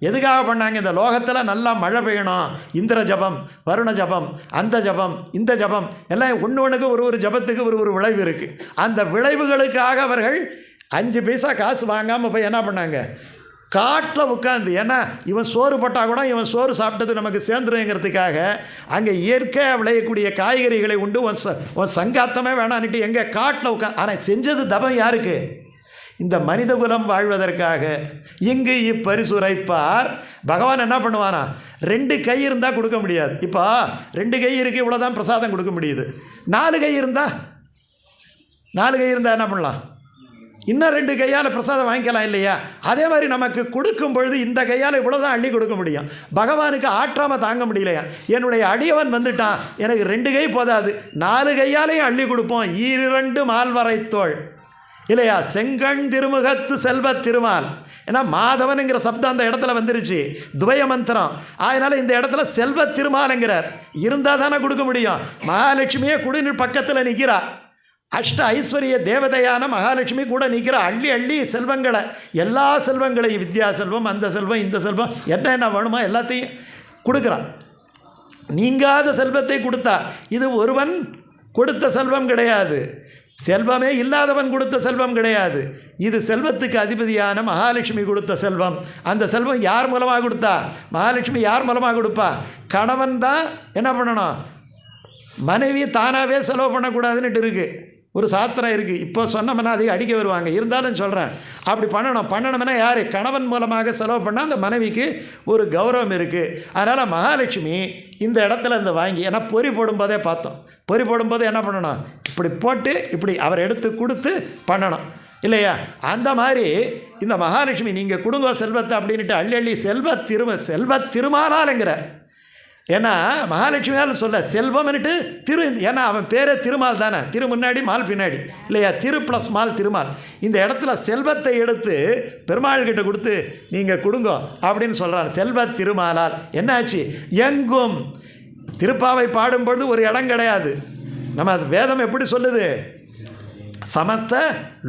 எதுக்காக பண்ணாங்க, இந்த லோகத்தில் நல்லா மழை பெய்யணும், இந்திர ஜபம், வருண ஜபம், அந்த ஜபம், இந்த ஜபம் எல்லாம் ஒன்றுக்கு ஒரு ஜபத்துக்கு ஒரு விளைவு இருக்குது. அந்த விளைவுகளுக்காக அவர்கள் 5 பைசா காசு வாங்காமல் போய் என்ன பண்ணாங்க, காட்டில் உட்காந்து, ஏன்னா இவன் சோறு போட்டால் கூட இவன் சோறு சாப்பிட்டது நமக்கு சேர்ந்துருங்கிறதுக்காக அங்கே இயற்கையாக விளையக்கூடிய காய்கறிகளை உண்டு உன் சங்காத்தமே வேணான்னுட்டு எங்கே காட்டில் உட்காந்து. ஆனால் செஞ்சது தபம் யாருக்கு, இந்த மனித குலம் வாழ்வதற்காக. இங்கு இப்பரிசுரைப்பார். பகவான் என்ன பண்ணுவானா, 2 கை இருந்தால் கொடுக்க முடியாது. இப்போ 2 கை இருக்குது, இவ்வளோதான் பிரசாதம் கொடுக்க முடியுது. 4 கை இருந்தால் என்ன பண்ணலாம், இன்னும் 2 கையால் பிரசாதம் வாங்கிக்கலாம் இல்லையா. அதே மாதிரி நமக்கு கொடுக்கும் பொழுது இந்த கையால் இவ்வளோ தான் அள்ளி கொடுக்க முடியும். பகவானுக்கு ஆற்றாமல் தாங்க முடியலையா, என்னுடைய அடியவன் வந்துட்டான், எனக்கு 2 கை போதாது, 4 கையாலையும் அள்ளி கொடுப்போம். 2 மால்வரை தோள் இல்லையா. செங்கண் திருமுகத்து செல்வ திருமால், ஏன்னா மாதவனுங்கிற சப்தம் அந்த இடத்துல வந்துருச்சு, துவய மந்திரம். அதனால் இந்த இடத்துல செல்வ திருமால்ங்கிறார். இருந்தால் தானே கொடுக்க முடியும். மகாலட்சுமியே குடிநீ பக்கத்தில் நிற்கிறா, அஷ்ட ஐஸ்வர்ய தேவதையான மகாலட்சுமி கூட நிற்கிற, அள்ளி செல்வங்களை, எல்லா செல்வங்களையும், வித்யா செல்வம், அந்த செல்வம், இந்த செல்வம், என்ன வேணுமோ எல்லாத்தையும் கொடுக்குறான். நீங்காத செல்வத்தை கொடுத்தா. இது ஒருவன் கொடுத்த செல்வம் கிடையாது, செல்வமே இல்லாதவன் கொடுத்த செல்வம் கிடையாது. இது செல்வத்துக்கு அதிபதியான மகாலட்சுமி கொடுத்த செல்வம். அந்த செல்வம் யார் மூலமாக கொடுத்தா, மகாலட்சுமி யார் மூலமாக கொடுப்பா, கணவன் தான் என்ன பண்ணணும், மனைவி தானாகவே செலவு பண்ணக்கூடாதுன்னுட்டு இருக்குது, ஒரு சாஸ்திரம் இருக்குது. இப்போ சொன்னோம்னா அதுக்கு அடிக்க வருவாங்க, இருந்தாலும் சொல்கிறேன், அப்படி பண்ணணும்னா யார், கணவன் மூலமாக செலவு பண்ணால் அந்த மனைவிக்கு ஒரு கௌரவம் இருக்குது. அதனால் மகாலட்சுமி இந்த இடத்துல இந்த வாங்கி, ஏன்னா பொறி போடும்போதே பார்த்தோம், பொறி போடும்போது என்ன பண்ணணும், இப்படி போட்டு இப்படி அவர் எடுத்து கொடுத்து பண்ணணும் இல்லையா. அந்த மாதிரி இந்த மகாலட்சுமி நீங்கள் கொடுங்க செல்வத்தை அப்படின்ட்டு அள்ளி செல்வ திருமாலாலுங்கிற ஏன்னா மகாலட்சுமியால் சொல்ல செல்வம்னுட்டு ஏன்னா அவன் பேரே திருமால் தானே, திரு முன்னாடி மால் பின்னாடி இல்லையா, திரு ப்ளஸ் மால் திருமால். இந்த இடத்துல செல்வத்தை எடுத்து பெருமாள் கிட்ட கொடுத்து நீங்கள் கொடுங்க அப்படின்னு சொல்கிறான். செல்வ திருமாலால் என்னாச்சு, எங்கும் திருப்பாவை பாடும்பொழுது ஒரு இடம் கிடையாது. நம்ம வேதம் எப்படி சொல்லுது, சமஸ்த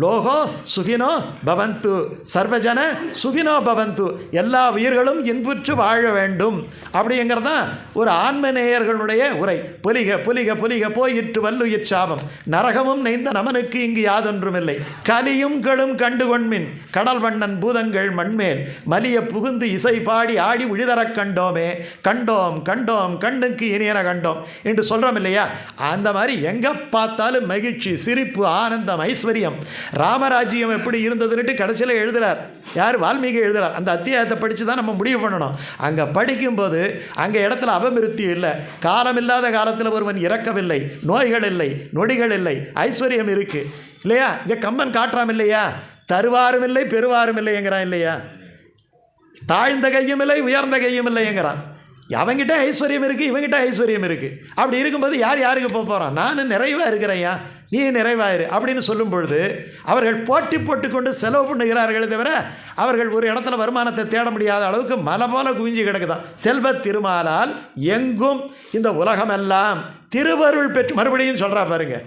லோகோ சுகினோ பவந்து, சர்வஜன சுகினோ பவந்து, எல்லா உயிர்களும் இன்புற்று வாழ வேண்டும் அப்படிங்கிறதான் ஒரு ஆன்மநேயர்களுடைய உரை. புலிக புலிக புலிக போயிற்று வல்லுயிர் சாபம், நரகமும் நெய்ந்த நமனுக்கு இங்கு யாதொன்றுமில்லை, கலியும் கெடும் கண்டுகொண்மின் கடல் வண்ணன் பூதங்கள் மண்மேல் மலிய புகுந்து இசை பாடி ஆடி உழிதரக் கண்டோமே, கண்டோம் கண்டோம் கண்ணுக்கு இனியன கண்டோம் என்று சொல்கிறோம் இல்லையா. அந்த மாதிரி எங்கே பார்த்தாலும் மகிழ்ச்சி, சிரிப்பு, ஆனந்தம், ஐஸ்வர்யம். ராமராஜ்யம் எப்படி இருந்ததுன்னுட்டு கடைசியில் எழுதுகிறார். யார், வால்மீகி எழுதுகிறார். அந்த அத்தியாயத்தை படித்து தான் நம்ம முடிவு பண்ணணும். அங்கே படிக்கும்போது அங்கே இடத்துல அபமிருத்தியும் இல்லை, காலமில்லாத காலத்தில் ஒருவன் இறக்கவில்லை, நோய்கள் இல்லை, நொடிகள் இல்லை, ஐஸ்வர்யம் இருக்குது இல்லையா. இதை கம்பன் காட்டுறாம் இல்லையா, தருவாரும் இல்லை பெறுவாரும் இல்லைங்கிறான் இல்லையா, தாழ்ந்த கையும் இல்லை உயர்ந்த கையும் இல்லைங்கிறான். அவங்கிட்ட ஐஸ்வர்யம் இருக்குது, இவங்கிட்ட ஐஸ்வர்யம் இருக்குது. அப்படி இருக்கும்போது யார் யாருக்கு போகிறான், நான் நிறைவாக இருக்கிறேயா, நீ நிறைவாயிரு அப்படின்னு சொல்லும் பொழுது அவர்கள் போட்டி போட்டுக்கொண்டு செலவு பண்ணுகிறார்களே தவிர அவர்கள் ஒரு இடத்துல வருமானத்தை தேட முடியாத அளவுக்கு மலை போல குவிஞ்சு கிடக்குதான். செல்வ திருமாலால் எங்கும் இந்த உலகமெல்லாம் திருவருள் பெற்று, மறுபடியும் சொல்கிறா பாருங்க,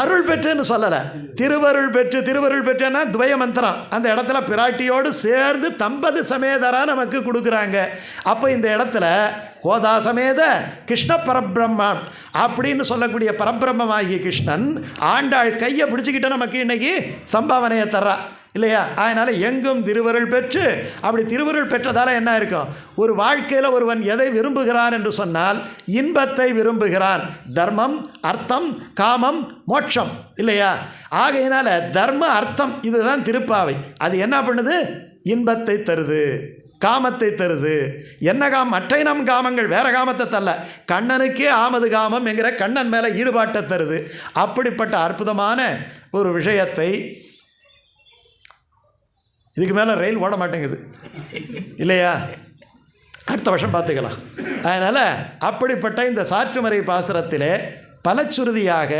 அருள் பெற்றுன்னு சொல்லலை, திருவருள் பெற்று. திருவருள் பெற்றுன்னா துவய மந்திரம். அந்த இடத்துல பிராட்டியோடு சேர்ந்து தம்பதி சமேதராக நமக்கு கொடுக்குறாங்க. அப்போ இந்த இடத்துல கோதா சமேத கிருஷ்ண பரபிரம்மன் அப்படின்னு சொல்லக்கூடிய பரபிரம்மமாகிய கிருஷ்ணன் ஆண்டாள் கையை பிடிச்சிக்கிட்ட நமக்கு இன்றைக்கி சம்பாவனையை தர்றா இல்லையா. அதனால் எங்கும் திருவருள் பெற்று, அப்படி திருவருள் பெற்றதால் என்ன இருக்கும், ஒரு வாழ்க்கையில் ஒருவன் எதை விரும்புகிறான் என்று சொன்னால் இன்பத்தை விரும்புகிறான். தர்மம், அர்த்தம், காமம், மோட்சம் இல்லையா. ஆகையினால தர்ம அர்த்தம் இதுதான் திருப்பாவை. அது என்ன பண்ணுது, இன்பத்தை தருது, காமத்தை தருது. என்ன காமம், மற்ற நம் காமங்கள் வேற காமத்தை தரல, கண்ணனுக்கே ஆமது காமம் என்கிற கண்ணன் மேலே ஈடுபாட்டை தருது. அப்படிப்பட்ட அற்புதமான ஒரு விஷயத்தை இதுக்கு மேலே ரயில் ஓட மாட்டேங்குது இல்லையா, அடுத்த வருஷம் பார்த்துக்கலாம். அதனால் அப்படிப்பட்ட இந்த சாற்றுமறை பாசுரத்திலே பலச்சுருதியாக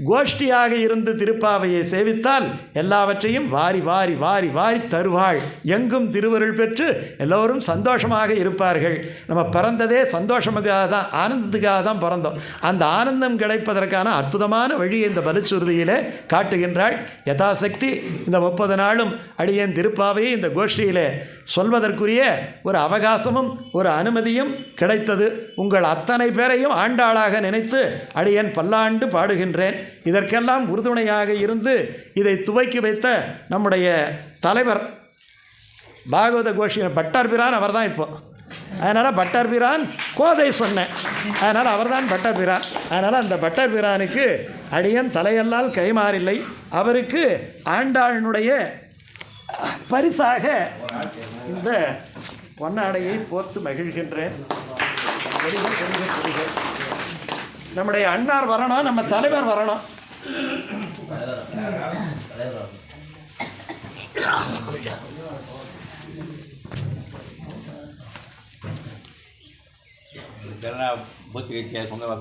கோஷ்டியாக இருந்து திருப்பாவையை சேவித்தால் எல்லாவற்றையும் வாரி வாரி வாரி வாரி தருவாள். எங்கும் திருவருள் பெற்று எல்லோரும் சந்தோஷமாக இருப்பார்கள். நம்ம பிறந்ததே சந்தோஷமுக்காக தான், ஆனந்தத்துக்காக தான் பிறந்தோம். அந்த ஆனந்தம் கிடைப்பதற்கான அற்புதமான வழியை இந்த பலச்சுருதியிலே காட்டுகின்றாள். யதாசக்தி இந்த 30 நாளும் அடியேன் திருப்பாவையை இந்த கோஷ்டியிலே சொல்வதற்குரிய ஒரு அவகாசமும் ஒரு அனுமதியும் கிடைத்தது. உங்கள் அத்தனை பேரையும் ஆண்டாளாக நினைத்து அடியேன் பல்லாண்டு பாடுகின்றேன். இதற்கெல்லாம் உறுதுணையாக இருந்து இதை துவக்கி வைத்த நம்முடைய தலைவர் பாகவத கோஷியன் பட்டர் பிரான் அவர் தான். இப்போ அதனால் பட்டர் பிரான் கோதை சொன்னேன், அதனால் அவர் தான் பட்டர் பிரான். அதனால் அந்த பட்டர் பிரானுக்கு அடியேன் தலையெல்லால் கைமாறில்லை. அவருக்கு ஆண்டாளினுடைய பரிசாக இந்த பொன்னாடையை போர்த்து மகிழ்கின்றேன். நம்முடைய அண்ணார் வரணும், நம்ம தலைவர் வரணும். ಸುಂದರ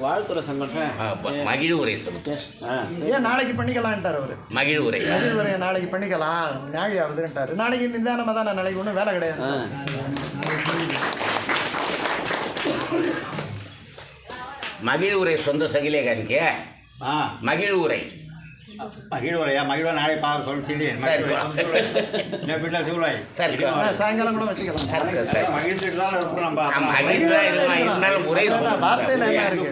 வாழ்த்துறை மகிழ்வுரை ஏன் நாளைக்கு பண்ணிக்கலான்ட்டார் அவரு. மகிழ்வுரை நாளைக்கு பண்ணிக்கலாம், ஞாயிறு ஆகுதுன்ட்டார். நாளைக்கு நிதானமாக தான், நாளைக்கு ஒன்றும் வேலை கிடையாது. மகிழ்வுரை சொந்த சகிலேகாரிக்கு மகிழ்வுரை மகிழ்வுரையா மகிழ்வா நாளை பார்க்க சொல்லி வீட்டில் சிவராய் சாயங்காலம் கூட வச்சுக்கலாம். மகிழ்ச்சிட்டு தான் இருக்கும். நம்ம உரை வார்த்தையில் என்ன இருக்கு,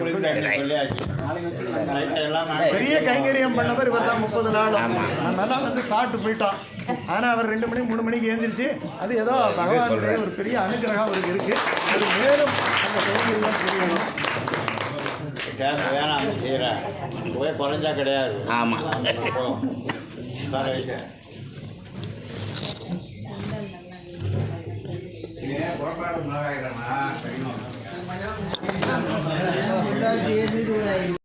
பெரிய கைங்கரியம் பண்ணவர் இவர் தான். 30 நாள் நம்ம எல்லாம் வந்து சாப்பிட்டு போயிட்டோம். ஆனால் அவர் 2 மணி 3 மணிக்கு எழுந்திரிச்சு அது ஏதோ பகவானுடைய ஒரு பெரிய அனுகிரகம் அவருக்கு இருக்குது. அது மேலும் அந்த கைங்கரியம் புரியணும். வேணாம் செய்கிறேன் குறைஞ்சா கிடையாது. ஆமாம்.